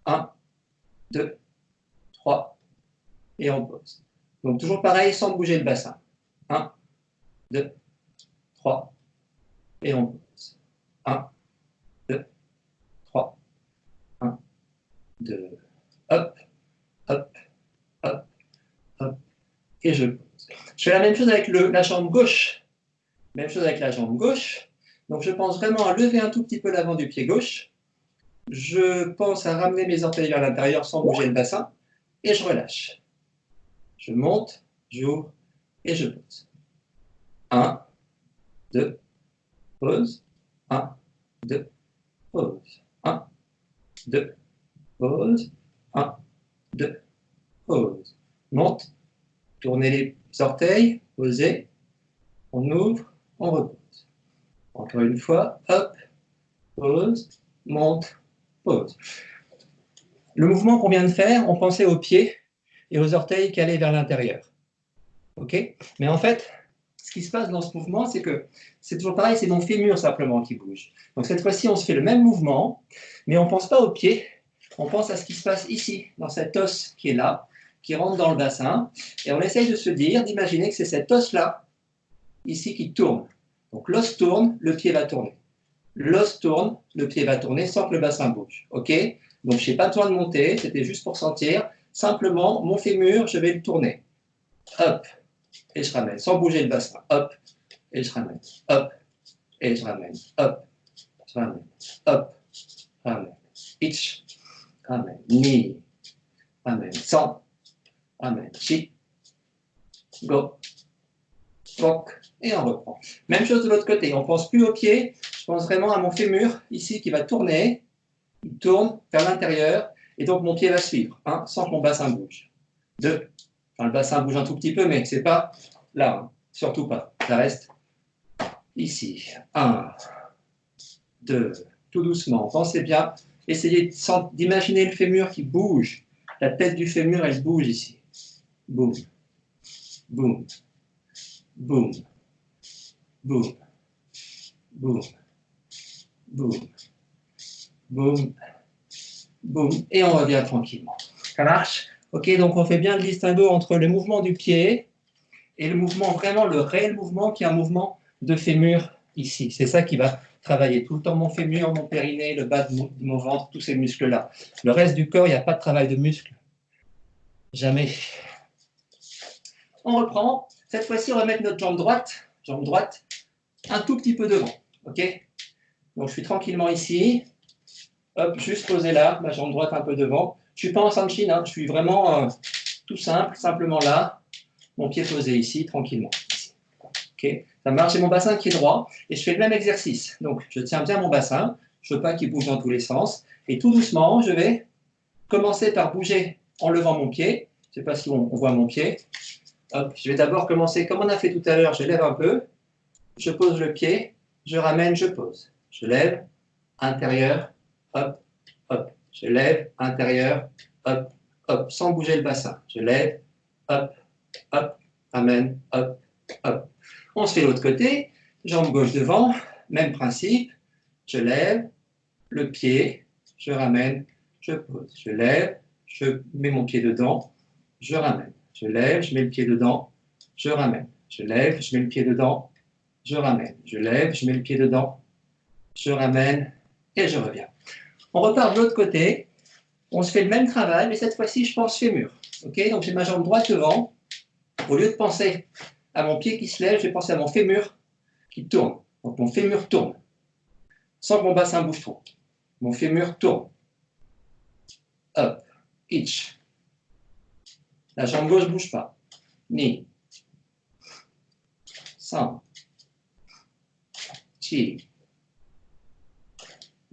1, 2, 3, et on pose. Donc toujours pareil, sans bouger le bassin. 1, 2, 3, et on pose. 1, 2, 3, 1, 2, hop, hop, hop, hop, et je pose. Je fais la même chose avec la jambe gauche. Même chose avec la jambe gauche. Donc je pense vraiment à lever un tout petit peu l'avant du pied gauche. Je pense à ramener mes orteils vers l'intérieur sans bouger le bassin. Et je relâche. Je monte, j'ouvre et je pose. 1, 2, pose. 1, 2, pose. 1, 2, pose. 1, 2, pose. Monte, tournez les orteils, posez. On ouvre, on repose. Encore une fois, hop, pose, monte, pose. Le mouvement qu'on vient de faire, on pensait aux pieds et aux orteils qui allaient vers l'intérieur. OK? Mais en fait, ce qui se passe dans ce mouvement, c'est que c'est toujours pareil, c'est mon fémur simplement qui bouge. Donc cette fois-ci, on se fait le même mouvement, mais on ne pense pas aux pieds, on pense à ce qui se passe ici, dans cet os qui est là, qui rentre dans le bassin, et on essaye de se dire, d'imaginer que c'est cet os-là, ici, qui tourne. Donc l'os tourne, le pied va tourner. L'os tourne, le pied va tourner sans que le bassin bouge. OK? Donc je n'ai pas besoin de monter, c'était juste pour sentir. Simplement, mon fémur, je vais le tourner. Hop, et je ramène, sans bouger le bassin. Hop, et je ramène. Hop, et je ramène. Hop, je ramène. Hop, ramène. Itch, ramène. Ni, ramène. San, ramène. Chi, go, rock, et on reprend. Même chose de l'autre côté, on ne pense plus au pied, je pense vraiment à mon fémur, ici, qui va tourner. Il tourne vers l'intérieur, et donc mon pied va suivre, sans que mon bassin bouge. 2, enfin le bassin bouge un tout petit peu, mais c'est pas là, surtout pas. Ça reste ici. 1, 2, tout doucement, pensez bien, essayez d'imaginer le fémur qui bouge. La tête du fémur, elle bouge ici. Boum, boum, boum, boum, boum, boum. Boum, boum, et on revient tranquillement. Ça marche? Ok, donc on fait bien le distinguo entre le mouvement du pied et le mouvement, vraiment le réel mouvement qui est un mouvement de fémur ici. C'est ça qui va travailler tout le temps, mon fémur, mon périnée, le bas de mon ventre, tous ces muscles-là. Le reste du corps, il n'y a pas de travail de muscles. Jamais. On reprend. Cette fois-ci, on va mettre notre jambe droite, un tout petit peu devant. Ok? Donc, je suis tranquillement ici. Hop, juste posé là, ma jambe droite un peu devant. Je ne suis pas en sanshin, hein, je suis vraiment tout simple, simplement là. Mon pied posé ici, tranquillement. Ici. Ok? Ça marche, j'ai mon bassin qui est droit et je fais le même exercice. Donc, je tiens bien mon bassin, je ne veux pas qu'il bouge dans tous les sens. Et tout doucement, je vais commencer par bouger en levant mon pied. Je ne sais pas si on voit mon pied. Hop, je vais d'abord commencer comme on a fait tout à l'heure, je lève un peu, je pose le pied, je ramène, je pose. Je lève, intérieur, hop, hop. Je lève, intérieur, hop, hop, sans bouger le bassin. Je lève, hop, hop, ramène, hop, hop. On se fait l'autre côté, jambe gauche devant, même principe. Je lève, le pied, je ramène, je pose. Je lève, je mets mon pied dedans, je ramène. Je lève, je mets le pied dedans, je ramène. Je lève, je mets le pied dedans, je ramène. Je lève, je mets le pied dedans, je ramène et je reviens. On repart de l'autre côté, on se fait le même travail, mais cette fois-ci, je pense fémur. Okay, donc j'ai ma jambe droite devant. Au lieu de penser à mon pied qui se lève, je vais penser à mon fémur qui tourne. Donc mon fémur tourne, sans que mon bassin bouge trop. Mon fémur tourne. Hop, itch. La jambe gauche ne bouge pas. Ni. San. Chi.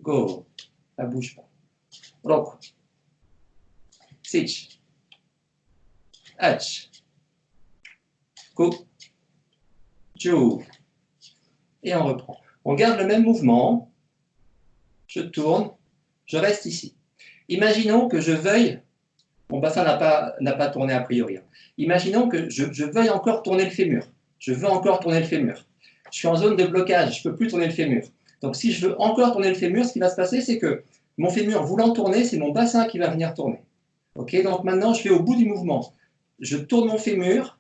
Go. Ça ne bouge pas. Roku. Sich. Hach. Ku. Ju. Et on reprend. On garde le même mouvement. Je tourne. Je reste ici. Imaginons que je veuille, mon bassin n'a pas tourné a priori. Imaginons que je veuille encore tourner le fémur. Je veux encore tourner le fémur. Je suis en zone de blocage, je ne peux plus tourner le fémur. Donc si je veux encore tourner le fémur, ce qui va se passer, c'est que mon fémur voulant tourner, c'est mon bassin qui va venir tourner. Okay, donc maintenant, je vais au bout du mouvement. Je tourne mon fémur,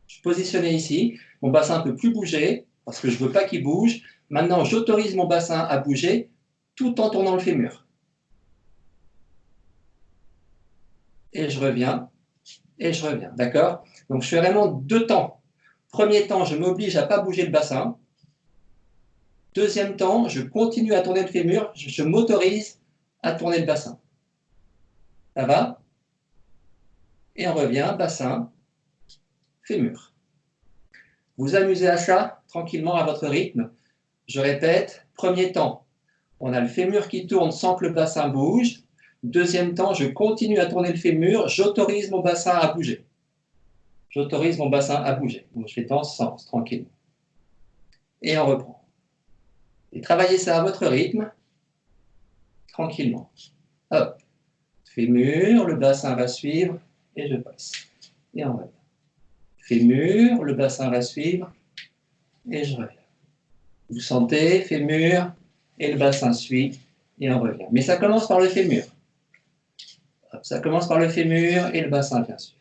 je suis positionné ici, mon bassin ne peut plus bouger, parce que je ne veux pas qu'il bouge. Maintenant, j'autorise mon bassin à bouger, tout en tournant le fémur. Et je reviens, d'accord? Donc je fais vraiment 2 temps. Premier temps, je m'oblige à ne pas bouger le bassin. Deuxième temps, je continue à tourner le fémur, je m'autorise à tourner le bassin. Ça va? Et on revient, bassin, fémur. Vous amusez à ça, tranquillement, à votre rythme. Je répète, premier temps, on a le fémur qui tourne sans que le bassin bouge. Deuxième temps, je continue à tourner le fémur, j'autorise mon bassin à bouger. J'autorise mon bassin à bouger. Donc je fais dans ce sens, tranquille. Et on reprend. Et travaillez ça à votre rythme, tranquillement. Hop. Fémur, le bassin va suivre, et je passe. Et on revient. Fémur, le bassin va suivre, et je reviens. Vous sentez, fémur, et le bassin suit, et on revient. Mais ça commence par le fémur. Hop, ça commence par le fémur, et le bassin vient suivre.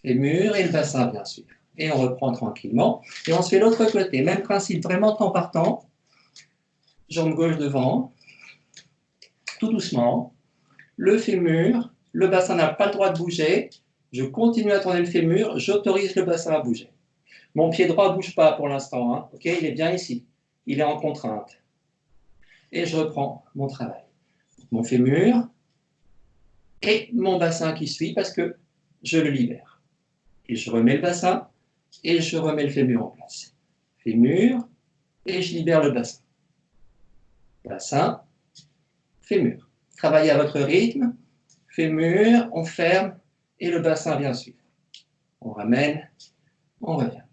Fémur, et le bassin vient suivre. Et on reprend tranquillement. Et on se fait l'autre côté. Même principe, vraiment temps par temps. Jambe gauche devant. Tout doucement. Le fémur, le bassin n'a pas le droit de bouger. Je continue à tourner le fémur, j'autorise le bassin à bouger. Mon pied droit ne bouge pas pour l'instant. Hein. Okay, il est bien ici. Il est en contrainte. Et je reprends mon travail. Mon fémur et mon bassin qui suit parce que je le libère. Et je remets le bassin et je remets le fémur en place. Fémur et je libère le bassin. Bassin, fémur. Travaillez à votre rythme. Fémur, on ferme et le bassin vient suivre. On ramène, on revient.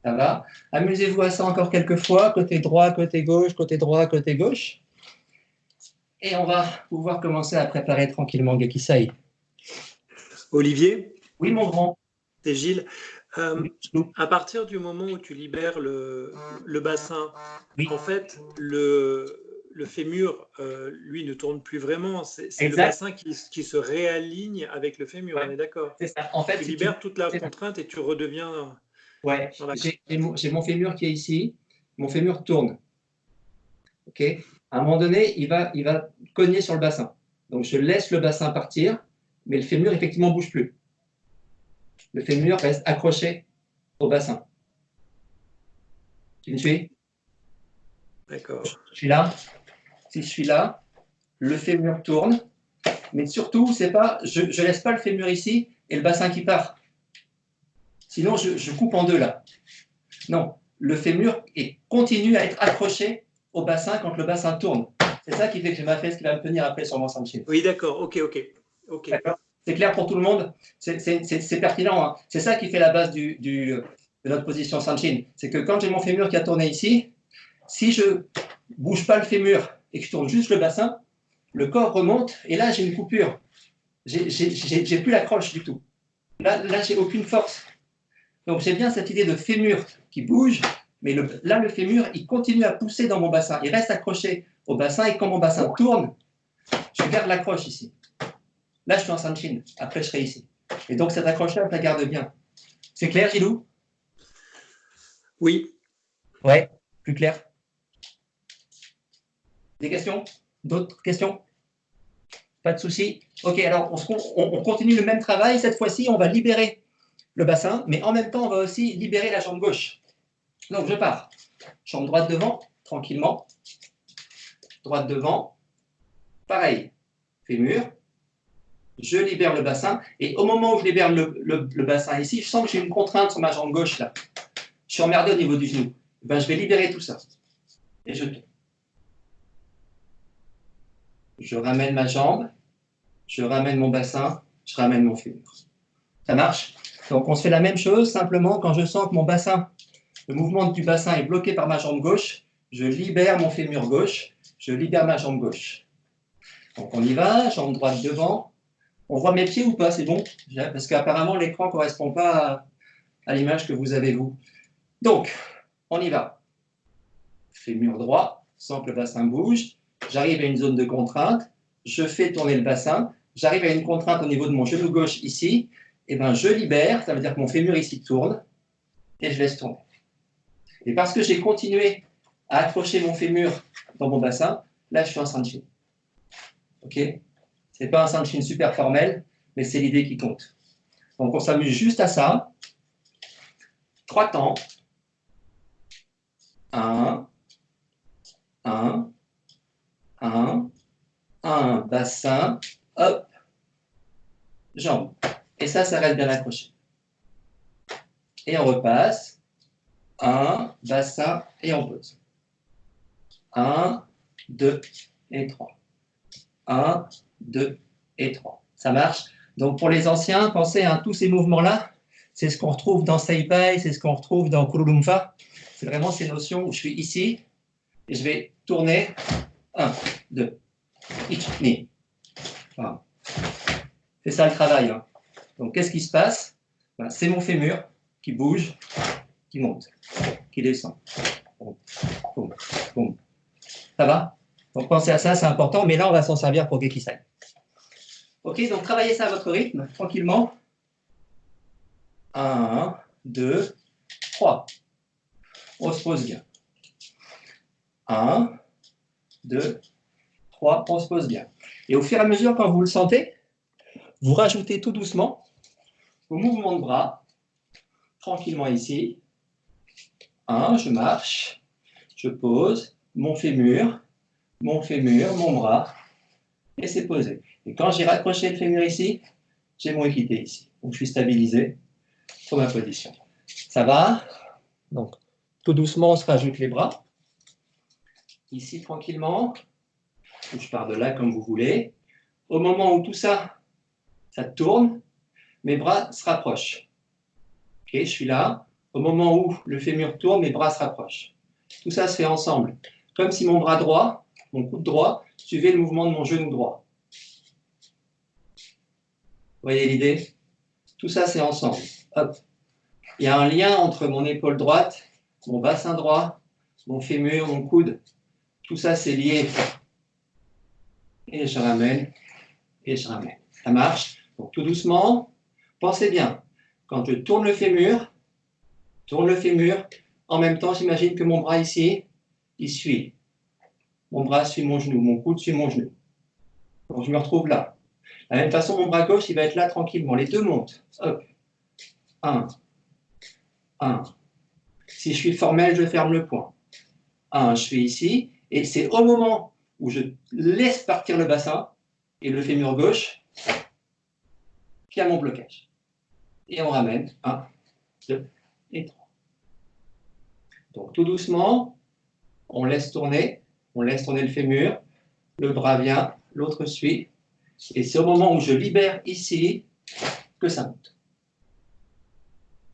Ça va? Amusez-vous à ça encore quelques fois, côté droit, côté gauche, côté droit, côté gauche. Et on va pouvoir commencer à préparer tranquillement Gekisai. Olivier? Oui, mon grand. C'est Gilles. À partir du moment où tu libères le bassin, oui. En fait, le fémur, lui, ne tourne plus vraiment. C'est le bassin qui se réaligne avec le fémur, ouais. On est d'accord? C'est ça. En fait, tu libères toute la contrainte et tu redeviens Ouais, Voilà. j'ai mon fémur qui est ici. Mon fémur tourne. OK? À un moment donné, il va cogner sur le bassin. Donc, je laisse le bassin partir, mais le fémur, effectivement, ne bouge plus. Le fémur reste accroché au bassin. Tu me suis? D'accord. Je suis là. Si je suis là, le fémur tourne. Mais surtout, c'est pas, je ne laisse pas le fémur ici et le bassin qui part. Sinon, je coupe en deux là. Non, le fémur continue à être accroché au bassin quand le bassin tourne. C'est ça qui fait que j'ai ma fesse qui va me tenir après sur mon sanchin. Oui, d'accord. Ok. D'accord. C'est clair pour tout le monde? C'est pertinent. Hein. C'est ça qui fait la base de notre position sanchin. C'est que quand j'ai mon fémur qui a tourné ici, si je ne bouge pas le fémur et que je tourne juste le bassin, le corps remonte et là, j'ai une coupure. J'ai plus l'accroche du tout. Là j'ai aucune force. Donc, j'ai bien cette idée de fémur qui bouge, mais là, le fémur, il continue à pousser dans mon bassin. Il reste accroché au bassin et quand mon bassin tourne, je garde l'accroche ici. Là, je suis en sanchin. Après, je serai ici. Et donc, cette accroche-là, je la garde bien. C'est clair, Gilou? Oui. Ouais, plus clair. Des questions? D'autres questions? Pas de souci. Ok, alors, on continue le même travail. Cette fois-ci, on va libérer le bassin, mais en même temps, on va aussi libérer la jambe gauche. Donc, je pars. Jambe droite devant, tranquillement. Droite devant. Pareil. Fémur. Je libère le bassin. Et au moment où je libère le bassin ici, je sens que j'ai une contrainte sur ma jambe gauche, là. Je suis emmerdé au niveau du genou. Ben, je vais libérer tout ça. Et je tourne. Je ramène ma jambe. Je ramène mon bassin. Je ramène mon fémur. Ça marche? Donc, on se fait la même chose. Simplement, quand je sens que mon bassin, le mouvement du bassin est bloqué par ma jambe gauche, je libère mon fémur gauche. Je libère ma jambe gauche. Donc, on y va. Jambe droite devant. On voit mes pieds ou pas? C'est bon? Parce qu'apparemment, l'écran ne correspond pas à l'image que vous avez, vous. Donc, on y va. Fémur droit, sans que le bassin bouge. J'arrive à une zone de contrainte. Je fais tourner le bassin. J'arrive à une contrainte au niveau de mon genou gauche ici. Et ben, je libère. Ça veut dire que mon fémur ici tourne. Et je laisse tourner. Et parce que j'ai continué à accrocher mon fémur dans mon bassin, là, je suis en sanchin. OK? Ce n'est pas un sanchin super formel, mais c'est l'idée qui compte. Donc, on s'amuse juste à ça. 3 temps. 1, 1, 1, 1, bassin, hop, jambe. Et ça reste bien accroché. Et on repasse. 1, bassin, et on pose. 1, 2 et 3. 1, 2 et 3. Ça marche? Donc, pour les anciens, pensez à tous ces mouvements-là. C'est ce qu'on retrouve dans Seipai, c'est ce qu'on retrouve dans Kurulumfa. C'est vraiment ces notions où je suis ici et je vais tourner. 1, 2, Ichi, voilà. C'est ça le travail. Hein. Donc, qu'est-ce qui se passe? Ben, c'est mon fémur qui bouge, qui monte, qui descend. Boum, boum, boum. Ça va? Donc, pensez à ça, c'est important. Mais là, on va s'en servir pour Gekisai. Ok, donc travaillez ça à votre rythme, tranquillement. 1, 2, 3. On se pose bien. 1, 2, 3, on se pose bien. Et au fur et à mesure, quand vous le sentez, vous rajoutez tout doucement vos mouvements de bras, tranquillement ici. 1, je marche, je pose, mon fémur, mon bras, et c'est posé. Et quand j'ai raccroché le fémur ici, j'ai mon équité ici. Donc je suis stabilisé sur ma position. Ça va? Donc, tout doucement, on se rajoute les bras. Ici, tranquillement. Ou je pars de là comme vous voulez. Au moment où tout ça, ça tourne, mes bras se rapprochent. Ok, je suis là. Au moment où le fémur tourne, mes bras se rapprochent. Tout ça se fait ensemble. Comme si mon bras droit, mon coude droit, suivait le mouvement de mon genou droit. Vous voyez l'idée? Tout ça, c'est ensemble. Hop. Il y a un lien entre mon épaule droite, mon bassin droit, mon fémur, mon coude. Tout ça, c'est lié. Et je ramène, et je ramène. Ça marche? Donc, tout doucement, pensez bien. Quand je tourne le fémur, tourne le fémur. En même temps, j'imagine que mon bras ici, il suit. Mon bras suit mon genou, mon coude suit mon genou. Donc, je me retrouve là. De la même façon, mon bras gauche, il va être là tranquillement. Les deux montent. Hop. 1, 1. Si je suis formel, je ferme le poing. 1, je suis ici. Et c'est au moment où je laisse partir le bassin et le fémur gauche qu'il y a mon blocage. Et on ramène 1, 2 et 3. Donc tout doucement, on laisse tourner le fémur, le bras vient, l'autre suit. Et c'est au moment où je libère ici que ça monte.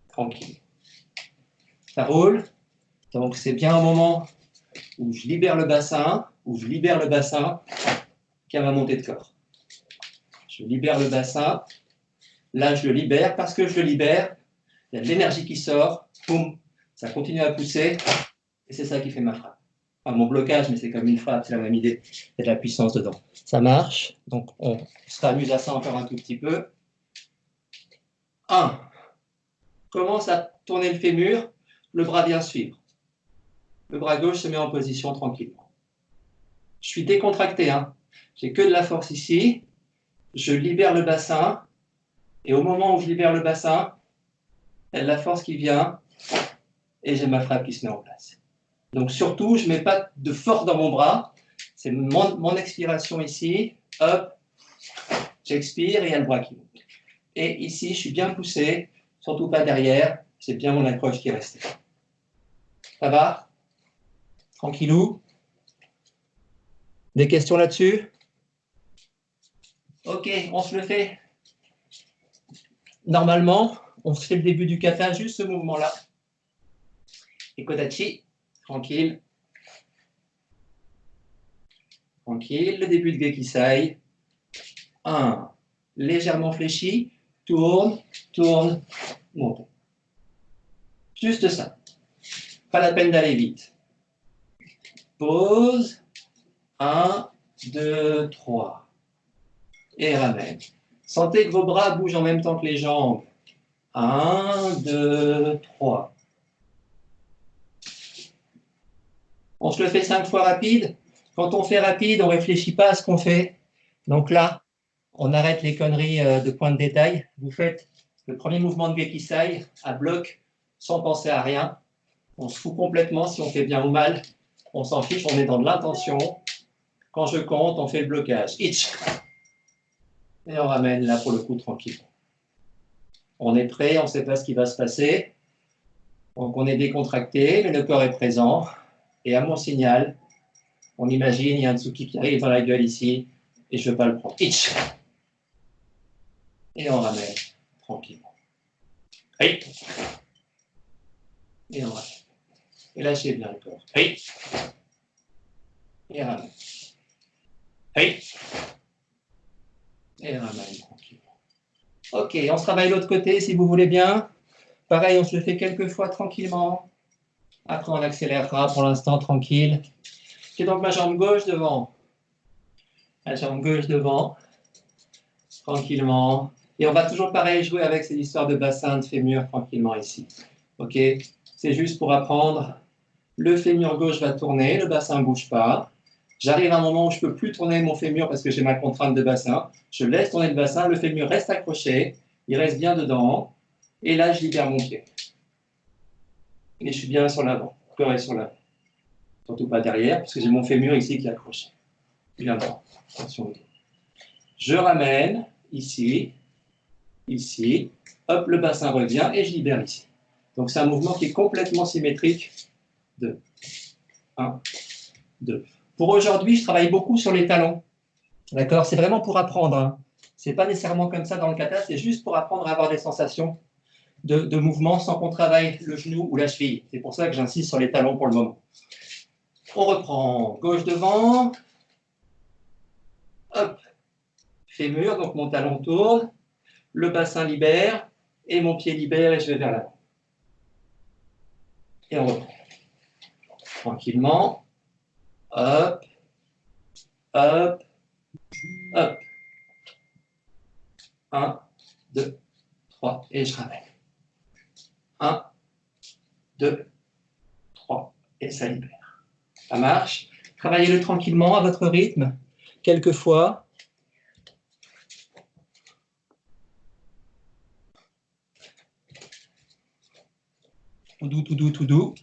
Tranquille. Ça roule. Donc c'est bien au moment où je libère le bassin, qu'il y a ma montée de corps. Je libère le bassin, là je le libère, parce que je le libère, il y a de l'énergie qui sort, boum, ça continue à pousser, et c'est ça qui fait ma frappe. Enfin, mon blocage, mais c'est comme une frappe, c'est la même idée, il y a de la puissance dedans. Ça marche, donc on se ramuse à ça encore un tout petit peu. 1. Commence à tourner le fémur, le bras vient suivre. Le bras gauche se met en position tranquillement. Je suis décontracté, hein. J'ai que de la force ici. Je libère le bassin. Et au moment où je libère le bassin, il y a de la force qui vient. Et j'ai ma frappe qui se met en place. Donc surtout, je ne mets pas de force dans mon bras. C'est mon expiration ici. Hop, j'expire et il y a le bras qui monte. Et ici, je suis bien poussé. Surtout pas derrière. C'est bien mon accroche qui est restée. Ça va? Tranquillou? Des questions là-dessus? Ok, on se le fait. Normalement, on se fait le début du kata, juste ce mouvement-là. Et Kodachi, tranquille. Tranquille, le début de Gekisai. 1, légèrement fléchi, tourne, tourne, monte. Juste ça. Pas la peine d'aller vite. Pause. 1, 2, 3. Et ramène. Sentez que vos bras bougent en même temps que les jambes. 1, 2, 3. On se le fait 5 fois rapide. Quand on fait rapide, on ne réfléchit pas à ce qu'on fait. Donc là, on arrête les conneries de point de détail. Vous faites le premier mouvement de Gekisai à bloc, sans penser à rien. On se fout complètement si on fait bien ou mal. On s'en fiche, on est dans de l'intention. Quand je compte, on fait le blocage. Itch. Et on ramène là pour le coup tranquille. On est prêt, on ne sait pas ce qui va se passer. Donc on est décontracté, mais le corps est présent. Et à mon signal, on imagine, il y a un Tsuki qui arrive dans la gueule ici, et je ne veux pas le prendre. Itch. Et on ramène tranquillement. Hey. Et on ramène. Et lâchez bien le corps. Hey. Et ramène. Hey. Et ramène tranquillement. Ok, on se travaille l'autre côté si vous voulez bien. Pareil, on se le fait quelques fois tranquillement. Après, on accélérera pour l'instant tranquille. Ok, donc ma jambe gauche devant. La jambe gauche devant. Tranquillement. Et on va toujours pareil jouer avec ces histoires de bassin, de fémur tranquillement ici. Ok, c'est juste pour apprendre. Le fémur gauche va tourner, le bassin ne bouge pas. J'arrive à un moment où je ne peux plus tourner mon fémur parce que j'ai ma contrainte de bassin. Je laisse tourner le bassin, le fémur reste accroché, il reste bien dedans. Et là, je libère mon pied. Et je suis bien sur l'avant, le corps est sur l'avant. Surtout pas derrière, parce que j'ai mon fémur ici qui est accroché. Bien devant. Attention. Je ramène ici, ici. Hop, le bassin revient et je libère ici. Donc c'est un mouvement qui est complètement symétrique. 2, 1, 2. Pour aujourd'hui, je travaille beaucoup sur les talons. D'accord? C'est vraiment pour apprendre. Hein. Ce n'est pas nécessairement comme ça dans le kata, c'est juste pour apprendre à avoir des sensations de mouvement sans qu'on travaille le genou ou la cheville. C'est pour ça que j'insiste sur les talons pour le moment. On reprend gauche devant. Hop. Fémur, donc mon talon tourne. Le bassin libère et mon pied libère et je vais vers l'avant. Et on reprend. Tranquillement. Hop. Hop. Hop. 1, 2, 3 et je ramène. 1, 2, 3, et ça libère. Ça marche. Travaillez-le tranquillement à votre rythme, quelques fois. Tout doux, tout doux, tout doux.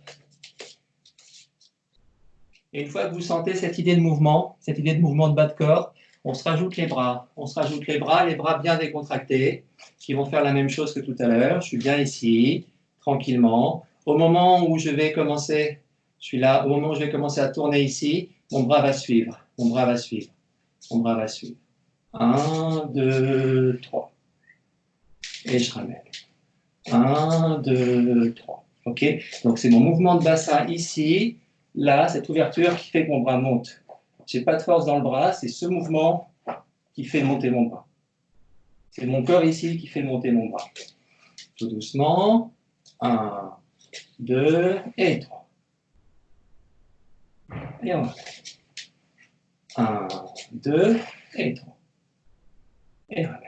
Et une fois que vous sentez cette idée de mouvement de bas de corps, on se rajoute les bras. On se rajoute les bras bien décontractés, qui vont faire la même chose que tout à l'heure. Je suis bien ici, tranquillement. Au moment où je vais commencer, je suis là, au moment où je vais commencer à tourner ici, mon bras va suivre, mon bras va suivre, mon bras va suivre. 1, 2, 3. Et je ramène. 1, 2, 3. OK? Donc, c'est mon mouvement de bassin ici, là, cette ouverture qui fait que mon bras monte. Je n'ai pas de force dans le bras, c'est ce mouvement qui fait monter mon bras. C'est mon corps ici qui fait monter mon bras. Tout doucement. 1, 2 et 3. Et on va. 1, 2 et 3. Et on va.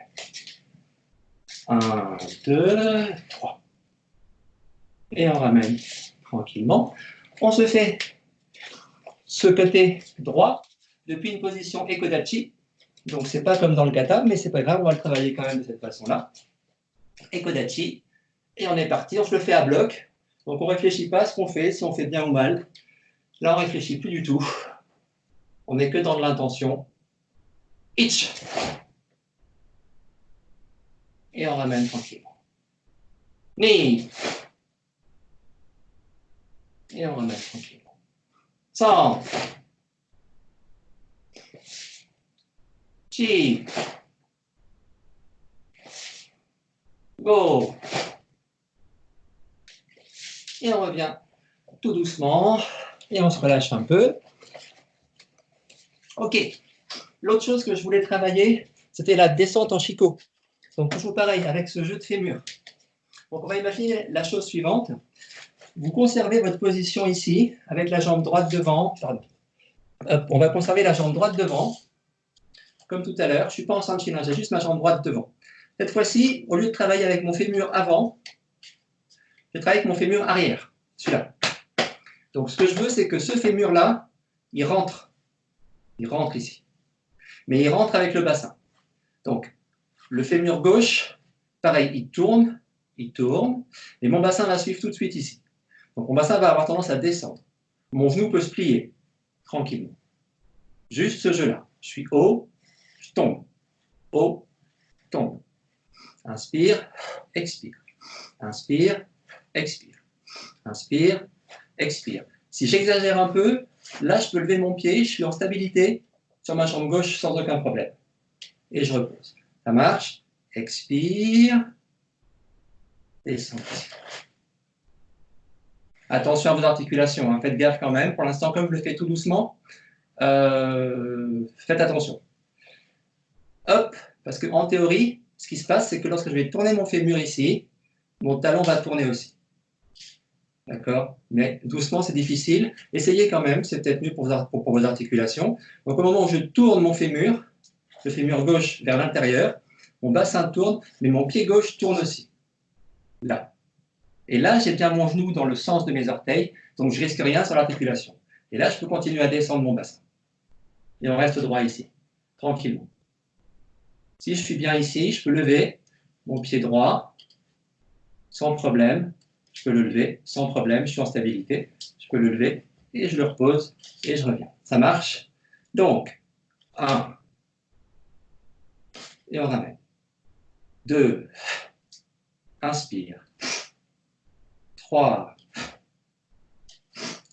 1, 2, 3. Et on ramène tranquillement. On se fait ce côté droit depuis une position Ekodachi. Donc, ce n'est pas comme dans le kata, mais ce n'est pas grave, on va le travailler quand même de cette façon-là. Ekodachi. Et on est parti, on se le fait à bloc. Donc, on ne réfléchit pas à ce qu'on fait, si on fait bien ou mal. Là, on ne réfléchit plus du tout. On n'est que dans de l'intention. Itch. Et on ramène tranquillement. Ni. Et on ramène tranquillement. 100. Chi. Go. Et on revient tout doucement. Et on se relâche un peu. OK. L'autre chose que je voulais travailler, c'était la descente en shiko. Donc, toujours pareil, avec ce jeu de fémur. Donc, on va imaginer la chose suivante. Vous conservez votre position ici, avec la jambe droite devant. Pardon. Hop, on va conserver la jambe droite devant, comme tout à l'heure. Je ne suis pas en sanchina, j'ai juste ma jambe droite devant. Cette fois-ci, au lieu de travailler avec mon fémur avant, je travaille avec mon fémur arrière, celui-là. Donc, ce que je veux, c'est que ce fémur-là, il rentre ici. Mais il rentre avec le bassin. Donc, le fémur gauche, pareil, il tourne, et mon bassin va suivre tout de suite ici. Donc, mon bassin va avoir tendance à descendre. Mon genou peut se plier, tranquillement. Juste ce jeu-là. Je suis haut, je tombe. Haut, tombe. Inspire, expire. Inspire, expire. Inspire, expire. Si j'exagère un peu, là, je peux lever mon pied, je suis en stabilité sur ma jambe gauche sans aucun problème. Et je repose. Ça marche. Expire. Descends. Attention à vos articulations, hein. Faites gaffe quand même. Pour l'instant, comme je le fais tout doucement, faites attention. Hop, parce qu'en théorie, ce qui se passe, c'est que lorsque je vais tourner mon fémur ici, mon talon va tourner aussi. D'accord? Mais doucement, c'est difficile. Essayez quand même, c'est peut-être mieux pour vos articulations. Donc, au moment où je tourne mon fémur, le fémur gauche vers l'intérieur, mon bassin tourne, mais mon pied gauche tourne aussi. Là. Et là, j'ai bien mon genou dans le sens de mes orteils, donc je ne risque rien sur l'articulation. Et là, je peux continuer à descendre mon bassin. Et on reste droit ici, tranquillement. Si je suis bien ici, je peux lever mon pied droit sans problème. Je peux le lever sans problème, je suis en stabilité. Je peux le lever et je le repose et je reviens. Ça marche? Donc, 1. Et on ramène. 2. Inspire. 3.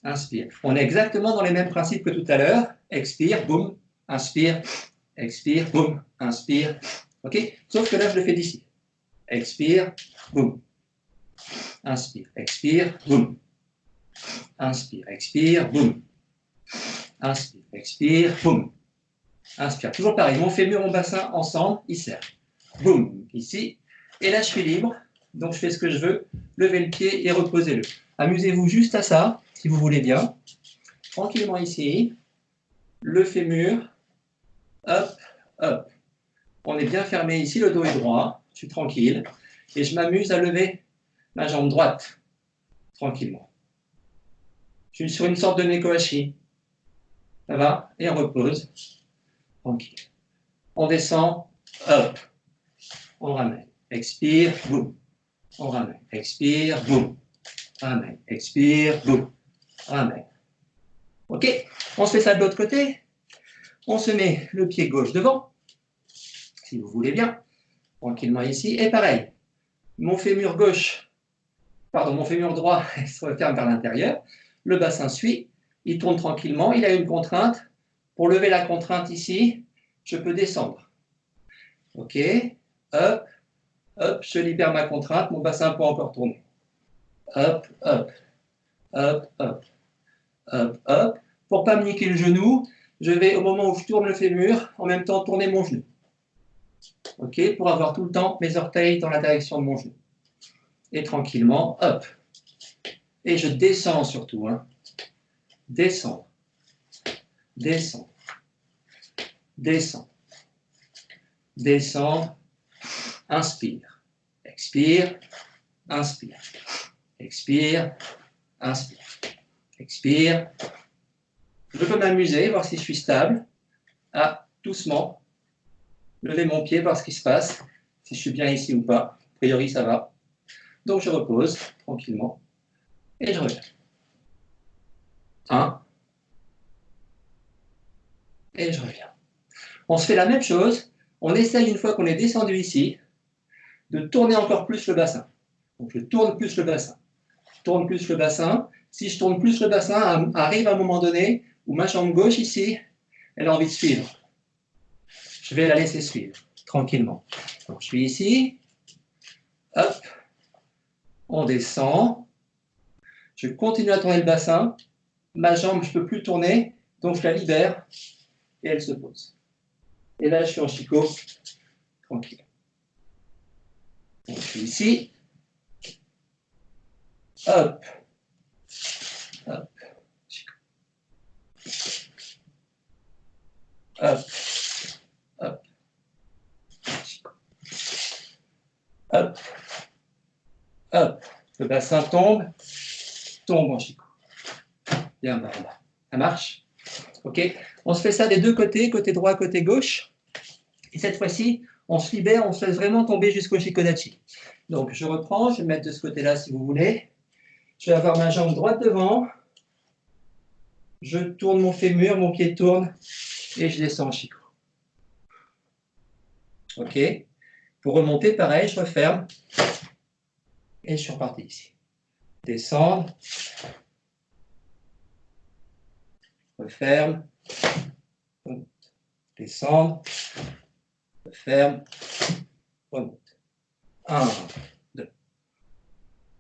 Inspire. On est exactement dans les mêmes principes que tout à l'heure. Expire, boum, inspire, expire, boum, inspire. OK? Sauf que là, je le fais d'ici. Expire, boum. Inspire, expire, boum. Inspire, expire, boum. Inspire, expire, boum. Inspire. Toujours pareil. Mon fémur, mon bassin, ensemble, ils serrent. Boum, ici. Et là, je suis libre. Donc, je fais ce que je veux. Levez le pied et reposez-le. Amusez-vous juste à ça, si vous voulez bien. Tranquillement ici. Le fémur. Hop, hop. On est bien fermé ici. Le dos est droit. Je suis tranquille. Et je m'amuse à lever ma jambe droite. tranquillement. Je suis sur une sorte de Nekohashi. Ça va? Et on repose. Tranquille. On descend, hop. On ramène. Expire, boum. On ramène. Expire, boum. Ramène. Expire, boum. Ramène. OK? On se fait ça de l'autre côté. On se met le pied gauche devant, si vous voulez bien. Tranquillement ici. Et pareil. Mon fémur gauche, pardon, mon fémur droit se referme vers l'intérieur. Le bassin suit. Il tourne tranquillement. Il a une contrainte. Pour lever la contrainte ici, je peux descendre. OK? Hop. Hop, je libère ma contrainte, mon bassin peut encore tourner. Hop, hop, hop, hop, hop, hop. Pour ne pas me niquer le genou, je vais, au moment où je tourne le fémur, en même temps tourner mon genou. OK, pour avoir tout le temps mes orteils dans la direction de mon genou. Et tranquillement, hop. Et je descends surtout. Hein. Descends. Descends. Descends. Descends. Inspire, expire, inspire, expire, inspire, expire. Je peux m'amuser, voir si je suis stable. Ah, doucement, lever mon pied, voir ce qui se passe, si je suis bien ici ou pas. A priori, ça va. Donc, je repose tranquillement et je reviens. 1. Et je reviens. On se fait la même chose. On essaye, une fois qu'on est descendu ici, de tourner encore plus le bassin. Donc, je tourne plus le bassin. Je tourne plus le bassin. Si je tourne plus le bassin, arrive un moment donné où ma jambe gauche ici, elle a envie de suivre. Je vais la laisser suivre, tranquillement. Donc, je suis ici. Hop. On descend. Je continue à tourner le bassin. Ma jambe, je ne peux plus tourner. Donc, je la libère et elle se pose. Et là, je suis en Shiko, tranquille. Donc, je suis ici. Hop. Hop. Hop. Hop. Hop. Hop. Le bassin tombe. Tombe en Shiko. Bien, là. Ça marche? OK. On se fait ça des deux côtés, côté droit, côté gauche. Et cette fois-ci, on se libère, on se laisse vraiment tomber jusqu'au Shikodachi. Donc, je reprends, je vais me mettre de ce côté-là si vous voulez. Je vais avoir ma jambe droite devant. Je tourne mon fémur, mon pied tourne et je descends en Shiko. OK. Pour remonter, pareil, je referme et je suis reparti ici. Descendre. Referme. Descendre. Referme. Remonte. 1, 2.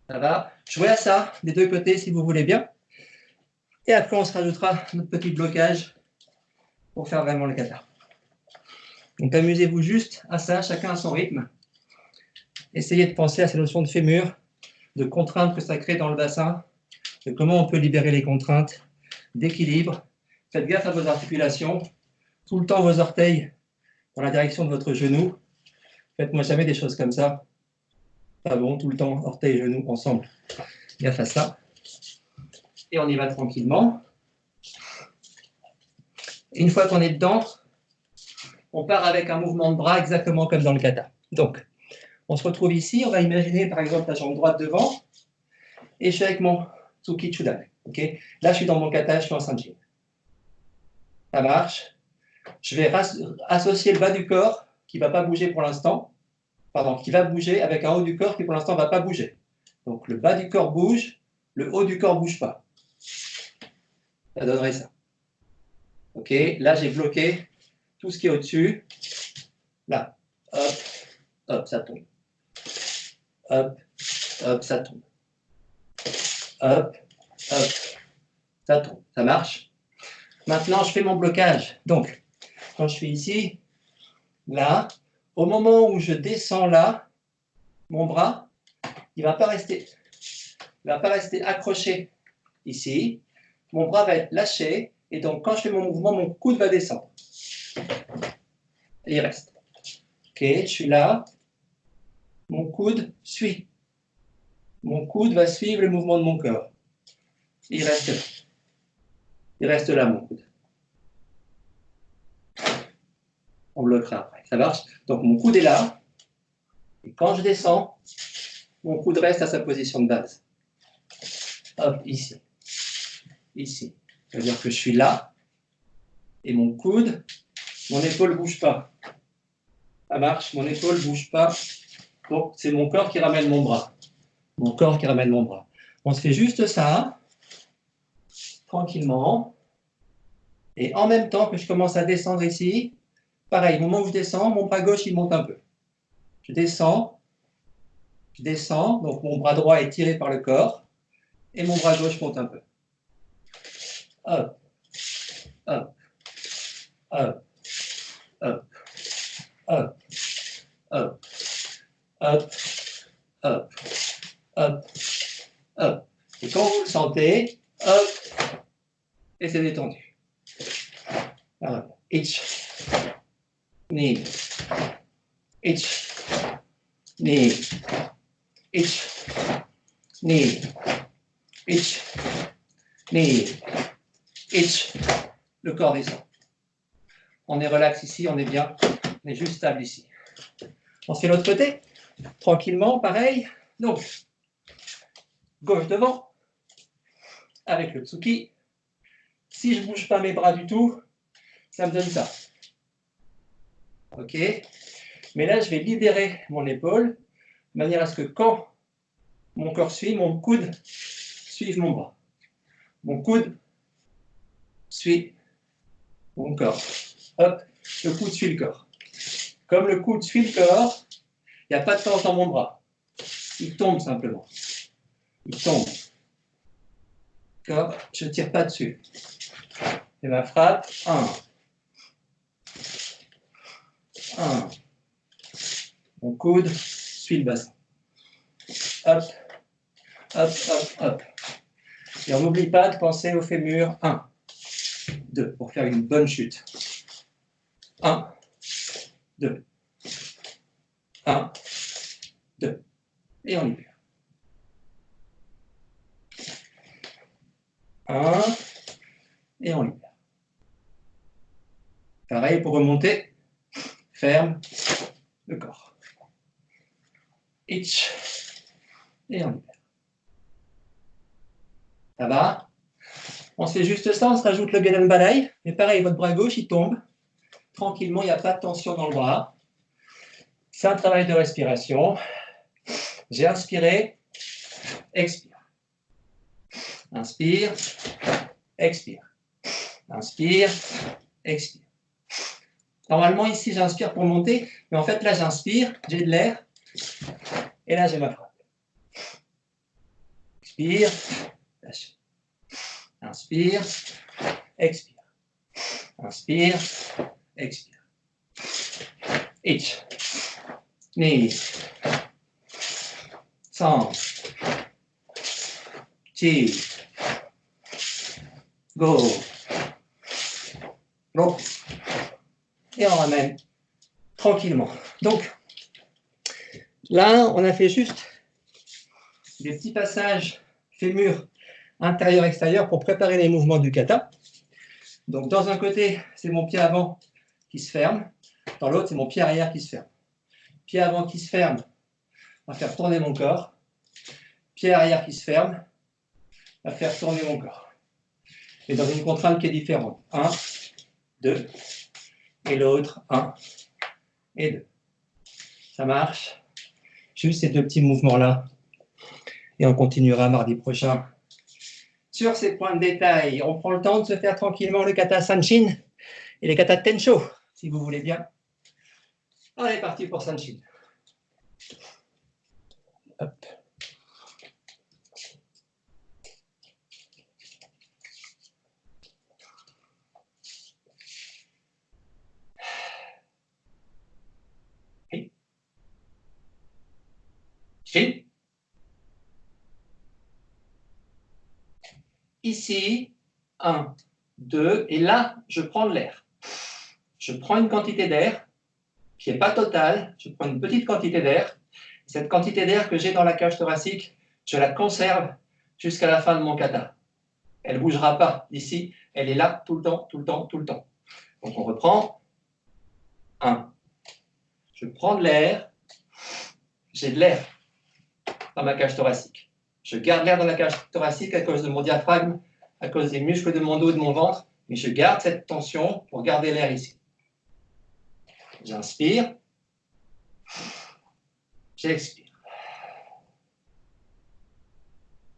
Ça va? Jouez à ça des deux côtés si vous voulez bien. Et après, on se rajoutera notre petit blocage pour faire vraiment le kata. Donc, amusez-vous juste à ça, chacun à son rythme. Essayez de penser à ces notions de fémur, de contraintes que ça crée dans le bassin, de comment on peut libérer les contraintes, d'équilibre. Faites gaffe à vos articulations, tout le temps vos orteils dans la direction de votre genou. Faites-moi jamais des choses comme ça. Pas bon, tout le temps, orteils et genoux ensemble. Gaffe à ça. Et on y va tranquillement. Et une fois qu'on est dedans, on part avec un mouvement de bras exactement comme dans le kata. Donc, on se retrouve ici. On va imaginer par exemple la jambe droite devant. Et je suis avec mon Tsuki Chudan. Okay? Là, je suis dans mon kata, je suis en Sanjin. Ça marche. Je vais associer le bas du corps qui ne va pas bouger pour l'instant. Pardon, qui va bouger avec un haut du corps qui pour l'instant ne va pas bouger. Donc, le bas du corps bouge, le haut du corps ne bouge pas. Ça donnerait ça. OK, là, j'ai bloqué tout ce qui est au-dessus. Là, hop, hop, ça tombe. Hop, hop, ça tombe. Hop, hop, ça tombe. Ça marche? Maintenant, je fais mon blocage. Donc, quand je suis ici, là, au moment où je descends là, mon bras, il ne va pas rester accroché ici. Mon bras va être lâché. Et donc, quand je fais mon mouvement, mon coude va descendre. Et il reste. OK, je suis là. Mon coude suit. Mon coude va suivre le mouvement de mon corps. Il reste là. Il reste là, mon coude. On bloquera après. Ça marche? Donc, mon coude est là. Et quand je descends, mon coude reste à sa position de base. Hop, ici. Ici. Ça veut dire que je suis là. Et mon coude, mon épaule ne bouge pas. Ça marche? Mon épaule ne bouge pas. Donc, c'est mon corps qui ramène mon bras. Mon corps qui ramène mon bras. On se fait juste ça, tranquillement. Et en même temps que je commence à descendre ici, pareil, au moment où je descends, mon bras gauche, il monte un peu. Je descends, donc mon bras droit est tiré par le corps, et mon bras gauche monte un peu. Hop, hop, hop, hop, hop, hop, hop, hop, hop, hop. Et quand vous le sentez, hop, et c'est détendu. Alors, itch, knee, itch, knee, itch, knee, itch, knee, itch. Le corps descend. On est relax ici, on est bien, on est juste stable ici. On se fait l'autre côté, tranquillement, pareil. Donc, gauche devant, avec le tsuki. Si je ne bouge pas mes bras du tout, ça me donne ça. OK? Mais là, je vais libérer mon épaule, de manière à ce que quand mon corps suit, mon coude suive mon bras. Mon coude suit mon corps. Hop, le coude suit le corps. Comme le coude suit le corps, il n'y a pas de force dans mon bras. Il tombe simplement. Il tombe. D'accord? Je ne tire pas dessus. Et ma frappe, 1. 1. Mon coude suit le bassin. Hop, hop, hop, hop. Et on n'oublie pas de penser au fémur. 1, 2, pour faire une bonne chute. 1, 2. 1, 2. Et on libère. 1, et on libère. Pareil pour remonter. Ferme le corps. Itch. Et on libère. Ça va? On se fait juste ça, on se rajoute le Gedan Balai. Mais pareil, votre bras gauche, il tombe. Tranquillement, il n'y a pas de tension dans le bras. C'est un travail de respiration. J'ai inspiré, expire. Inspire, expire. Inspire, expire. Normalement, ici, j'inspire pour monter, mais en fait, là, j'inspire, j'ai de l'air, et là, j'ai ma frappe. Expire, lâche. Inspire, expire. Inspire, expire. Itch. Knee. Sang. Chi. Go. Rock. Et on ramène tranquillement. Donc, là, on a fait juste des petits passages fémur intérieur-extérieur pour préparer les mouvements du kata. Donc, dans un côté, c'est mon pied avant qui se ferme. Dans l'autre, c'est mon pied arrière qui se ferme. Pied avant qui se ferme, on va faire tourner mon corps. Pied arrière qui se ferme, on va faire tourner mon corps. Et dans une contrainte qui est différente. 1, 2, et l'autre, 1 et 2. Ça marche? Juste ces deux petits mouvements-là. Et on continuera mardi prochain sur ces points de détail. On prend le temps de se faire tranquillement le kata Sanshin et les kata Tensho, si vous voulez bien. On est parti pour Sanshin. Hop. Shin. Ici, 1, 2, et là, je prends de l'air. Je prends une quantité d'air qui n'est pas totale, je prends une petite quantité d'air. Cette quantité d'air que j'ai dans la cage thoracique, Je la conserve jusqu'à la fin de mon kata. Elle ne bougera pas d'ici, elle est là tout le temps, tout le temps, tout le temps. Donc on reprend. 1. Je prends de l'air. J'ai de l'air dans ma cage thoracique. Je garde l'air dans la cage thoracique à cause de mon diaphragme, à cause des muscles de mon dos et de mon ventre, mais je garde cette tension pour garder l'air ici. J'inspire. J'expire.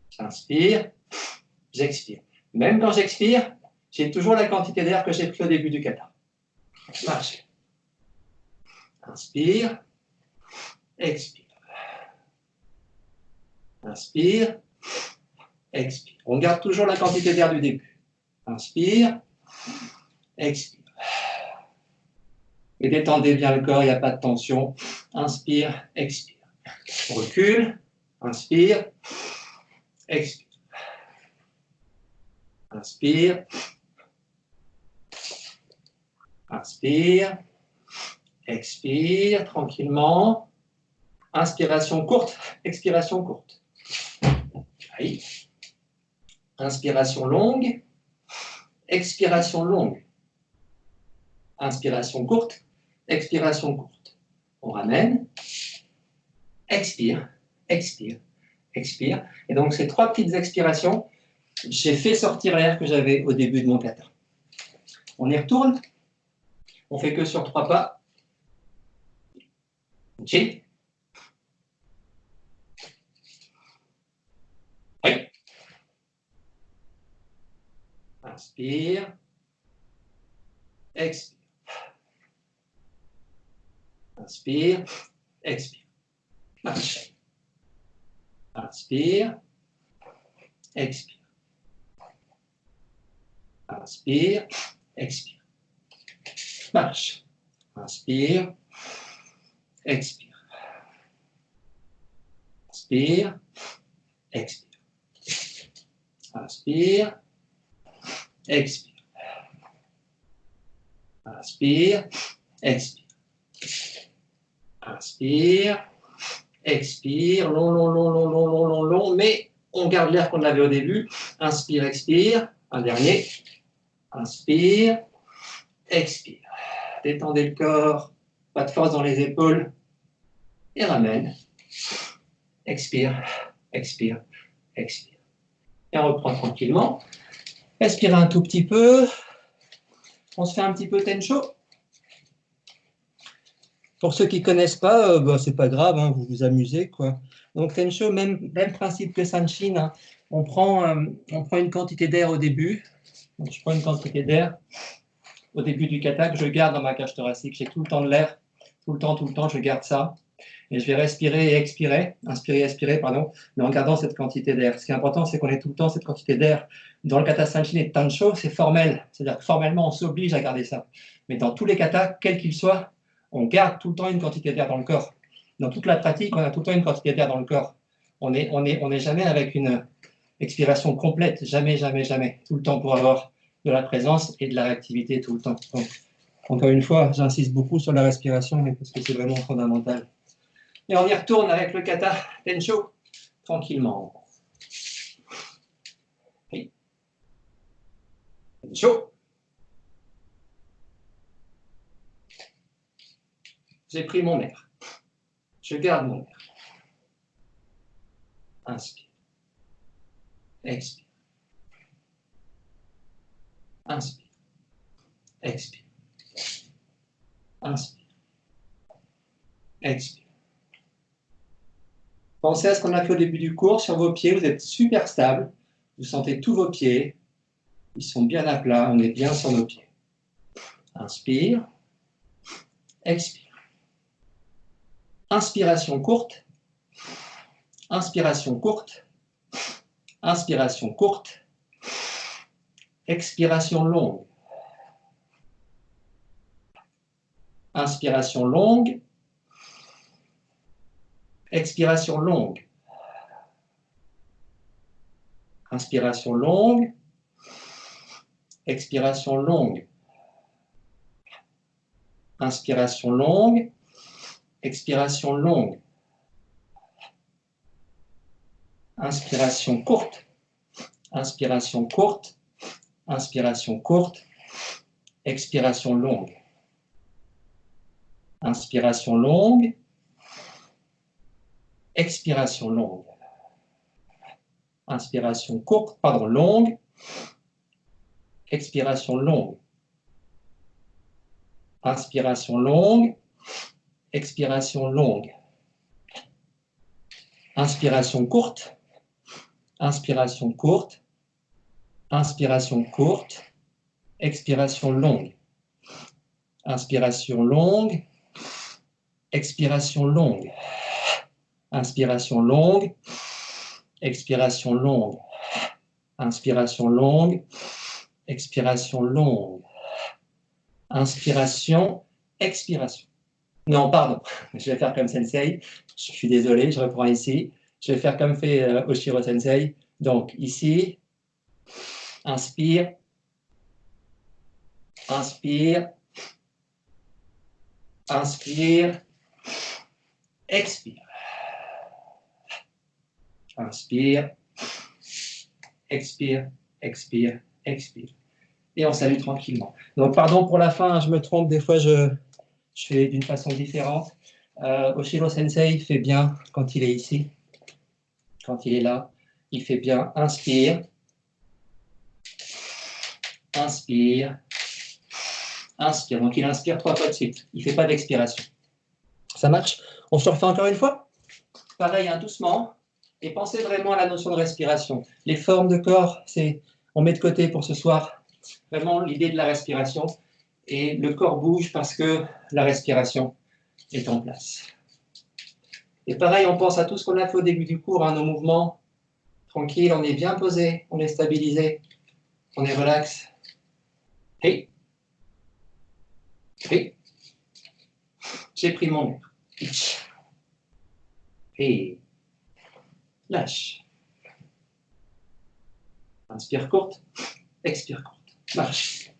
J'inspire. J'expire. Même quand j'expire, j'ai toujours la quantité d'air que j'ai pris au début du kata. Marche. Inspire. Expire. Inspire. Expire. On garde toujours la quantité d'air du début. Inspire. Expire. Et détendez bien le corps, il n'y a pas de tension. Inspire, expire. On recule. Inspire. Expire. Inspire. Inspire. Expire tranquillement. Inspiration courte, expiration courte. Allez. Inspiration longue. Expiration longue. Inspiration courte. Expiration courte. On ramène. Expire. Expire. Expire. Et donc, ces 3 petites expirations, j'ai fait sortir l'air que j'avais au début de mon kata. On y retourne. On fait que sur 3 pas. Chill. Oui. Inspire. Expire. Inspire. Expire. Marche. Inspire. Expire. Inspire. Expire. Marche. Inspire. Expire. Inspire. Expire. Inspire. Expire. Inspire. Expire. Inspire. Expire. Long, long, long, long, long, long, long, long. Mais on garde l'air qu'on avait au début. Inspire, expire. Un dernier. Inspire. Expire. Détendez le corps. Pas de force dans les épaules. Et ramène. Expire. Expire. Expire. Et on reprend tranquillement. Respirez un tout petit peu. On se fait un petit peu Tensho. Pour ceux qui ne connaissent pas, c'est pas grave, hein, vous vous amusez, quoi. Donc Tensho, même principe que Sanshin, hein. On prend une quantité d'air au début. Donc, je prends une quantité d'air au début du kata que je garde dans ma cage thoracique. J'ai tout le temps de l'air, tout le temps, je garde ça. Et je vais respirer et expirer, inspirer et expirer, pardon, mais en gardant cette quantité d'air. Ce qui est important, c'est qu'on ait tout le temps cette quantité d'air. Dans le kata Sanshin et Tansho, c'est formel. C'est-à-dire que formellement, on s'oblige à garder ça. Mais dans tous les katas, quels qu'ils soient, on garde tout le temps une quantité d'air dans le corps. Dans toute la pratique, on a tout le temps une quantité d'air dans le corps. On n'est jamais avec une expiration complète. Jamais, jamais, jamais. Tout le temps pour avoir de la présence et de la réactivité tout le temps. Donc, encore une fois, j'insiste beaucoup sur la respiration, mais parce que c'est vraiment fondamental. Et on y retourne avec le kata Tensho, tranquillement. Oui. Tensho. J'ai pris mon air. Je garde mon air. Inspire. Expire. Inspire. Expire. Inspire. Expire. Pensez à ce qu'on a fait au début du cours. Sur vos pieds, vous êtes super stable. Vous sentez tous vos pieds. Ils sont bien à plat. On est bien sur nos pieds. Inspire. Expire. Inspiration courte. Inspiration courte. Inspiration courte. Expiration longue. Inspiration longue. Expiration longue. Inspiration longue. Expiration longue. Inspiration longue. Expiration longue. Inspiration courte. Inspiration courte. Inspiration courte. Expiration longue. Inspiration longue. Expiration longue. Inspiration courte, pardon, longue. Expiration longue. Inspiration longue. Expiration longue. Inspiration courte. Inspiration courte. Inspiration courte. Expiration longue. Inspiration longue. Expiration longue. Inspiration longue. Expiration longue. Inspiration longue. Expiration longue. Inspiration, expiration. Non, pardon, je vais faire comme Sensei. Je suis désolé, je reprends ici. Je vais faire comme fait Oshiro Sensei. Donc, ici, inspire, inspire, inspire, expire. Inspire, expire, expire, expire. Et on salue tranquillement. Donc, pardon pour la fin, je me trompe, des fois je fais d'une façon différente. Oshiro Sensei fait bien quand il est ici, quand il est là. Il fait bien inspire, inspire, inspire. Donc, il inspire 3 fois de suite. Il ne fait pas d'expiration. Ça marche? On se refait encore une fois? Pareil, hein, doucement. Et pensez vraiment à la notion de respiration. Les formes de corps, on met de côté pour ce soir vraiment l'idée de la respiration. Et le corps bouge parce que la respiration est en place. Et pareil, on pense à tout ce qu'on a fait au début du cours, hein, nos mouvements. Tranquille, on est bien posé, on est stabilisé, on est relax. Et j'ai pris mon air. Et lâche. Inspire courte, expire courte. Marche.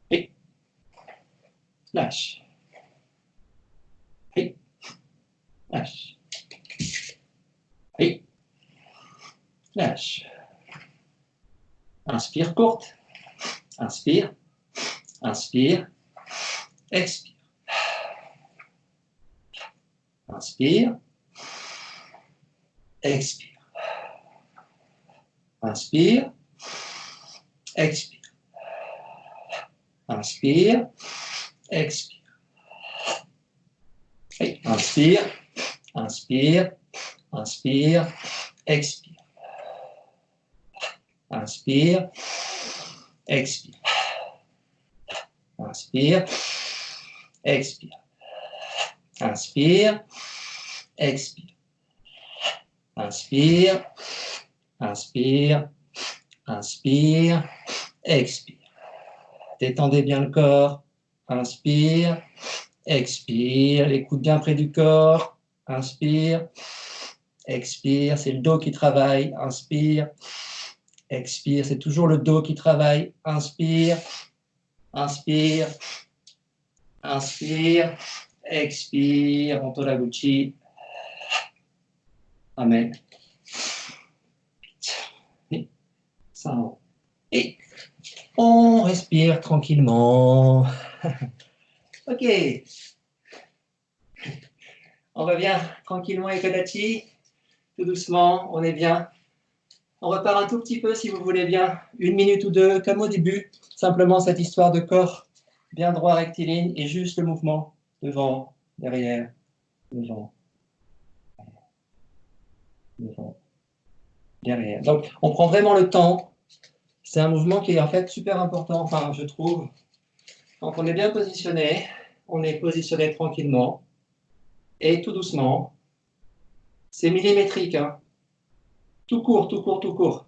Et lâche. Et lâche. Et lâche. Inspire courte. Inspire. Inspire. Expire. Inspire. Expire. Inspire. Expire. Inspire. Expire. Et inspire. Inspire. Inspire. Expire. Inspire. Expire. Inspire. Expire. Inspire. Expire. Inspire. Inspire. Inspire. Expire. Détendez bien le corps. Inspire. Expire. Les coudes bien près du corps. Inspire. Expire. C'est le dos qui travaille. Inspire. Expire. C'est toujours le dos qui travaille. Inspire. Inspire. Inspire. Expire. Honto Daguchi. Amen. Et on respire tranquillement. Ok. On revient tranquillement avec Kodachi. Tout doucement, on est bien. On repart un tout petit peu si vous voulez bien. 1 minute ou 2, comme au début. Simplement cette histoire de corps bien droit, rectiligne, et juste le mouvement devant, derrière, devant, devant, derrière. Donc, on prend vraiment le temps. C'est un mouvement qui est en fait super important, enfin, je trouve. Donc, on est bien positionné. On est positionné tranquillement. Et tout doucement. C'est millimétrique, hein. Tout court, tout court, tout court.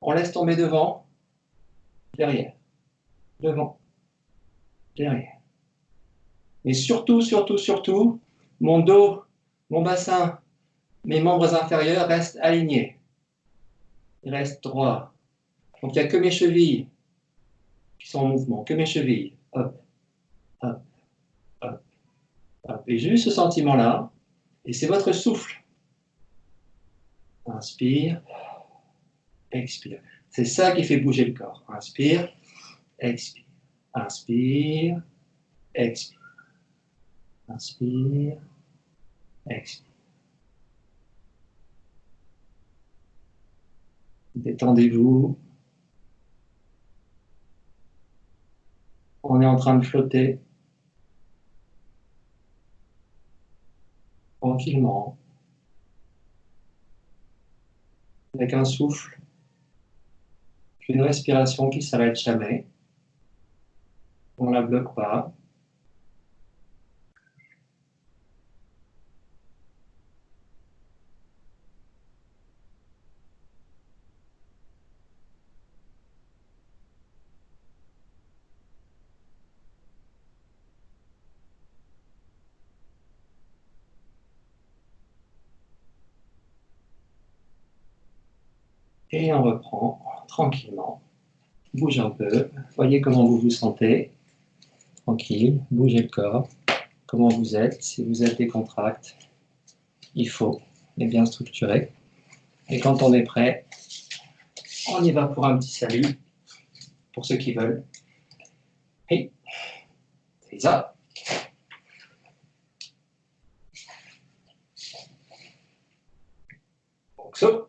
On laisse tomber devant, derrière, devant, derrière. Mais surtout, surtout, surtout, mon dos, mon bassin, mes membres inférieurs restent alignés. Ils restent droits. Donc, il n'y a que mes chevilles qui sont en mouvement, que mes chevilles. Hop, hop, hop, hop. Et juste ce sentiment-là, et c'est votre souffle. Inspire, expire. C'est ça qui fait bouger le corps. Inspire, expire. Inspire, expire. Inspire, expire. Détendez-vous. On est en train de flotter tranquillement avec un souffle, une respiration qui ne s'arrête jamais. On ne la bloque pas. Et on reprend tranquillement. Bouge un peu. Voyez comment vous vous sentez. Tranquille. Bougez le corps. Comment vous êtes. Si vous êtes décontracté, il faut bien structuré. Et quand on est prêt, on y va pour un petit salut. Pour ceux qui veulent. Et c'est ça. Boxo.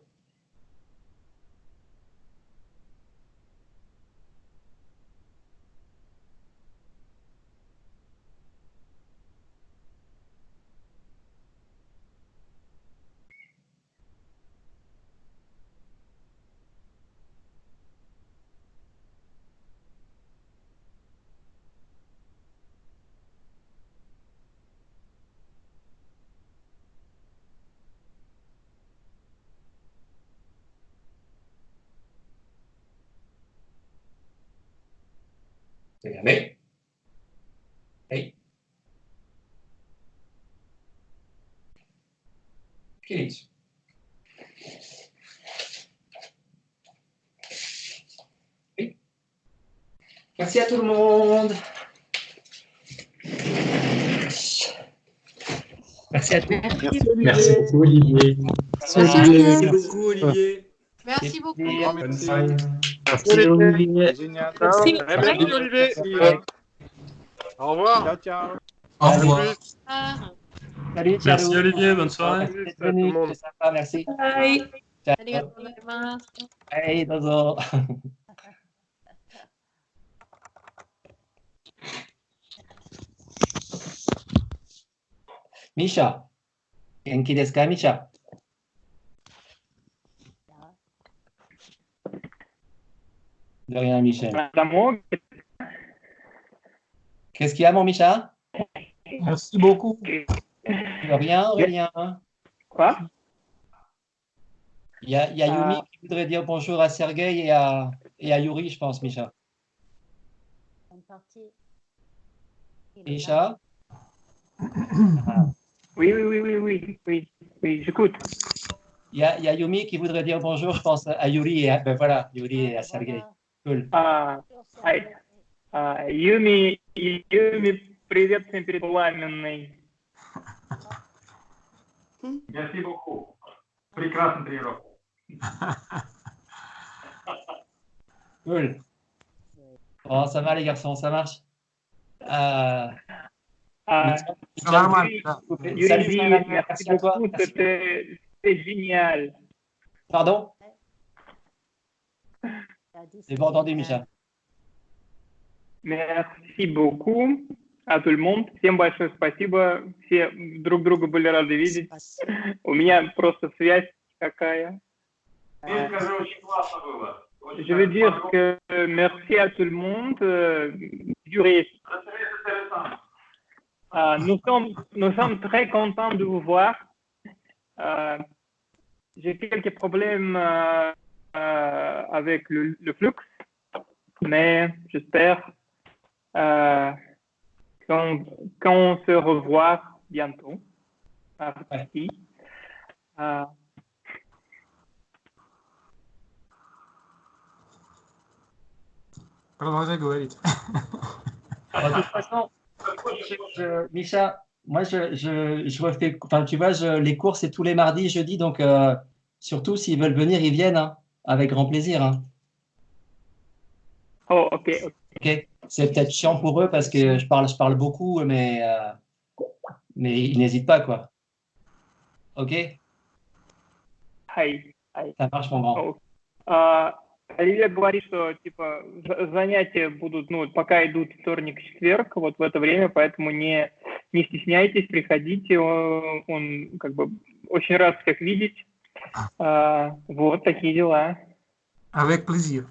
Regardez. Hey. Kids. Hey. Merci à tout le monde. Merci à tous. Merci beaucoup, Olivier. Merci beaucoup, Olivier. Merci beaucoup. Bonne soirée. Merci, Olivier. Génial. Merci. Merci, Olivier. Au revoir. Ciao, ciao. Au revoir. Ah. Salut, Merci, Olivier. Bonne soirée. Merci d'être venu. C'est sympa, merci. Bye. Ciao. ありがとうございます。はい、どうぞ。ミシャ、元気ですか、ミシャ。De rien, Michel. Qu'est-ce qu'il y a, mon Micha? Merci beaucoup. De rien, Aurélien. Quoi? Il y a Yumi qui voudrait dire bonjour à Sergueï et à Yuri, je pense, Micha. Micha? Oui, j'écoute. Il y a Yumi qui voudrait dire bonjour, je pense, à Yuri et à, voilà, Yuri et à Sergueï. Cool. Юми, привет всем перед пламенной. Merci beaucoup. Прекрасная тренировка. Cool. Bon, ça va les garçons, ça marche. Юрий, merci beaucoup, c'était génial. Pardon? J'ai pas entendu, Micha. Merci beaucoup à tout le monde. Всем большое спасибо. Все друг друга были рады видеть. У меня просто связь какая. Je veux dire que merci à tout le monde. Nous sommes très contents de vous voir. J'ai quelques problèmes avec le flux, mais j'espère qu'on se revoit bientôt. Merci. Продолжай говорить. De toute façon, Micha, moi je refais, enfin tu vois, les cours c'est tous les mardis, jeudi, donc Surtout s'ils veulent venir, ils viennent, hein, avec grand plaisir. Hein. Oh, ok. Ok. C'est peut-être chiant pour eux parce que je parle beaucoup, mais ils n'hésitent pas, quoi. Ok? Хай. Ça marche, mon grand. Оливия говорит, что типа занятия будут, ну, пока идут вторник, четверг, вот в это время, поэтому не стесняйтесь, приходите, он как бы очень рад всех видеть. Вот такие дела. Avec plaisir.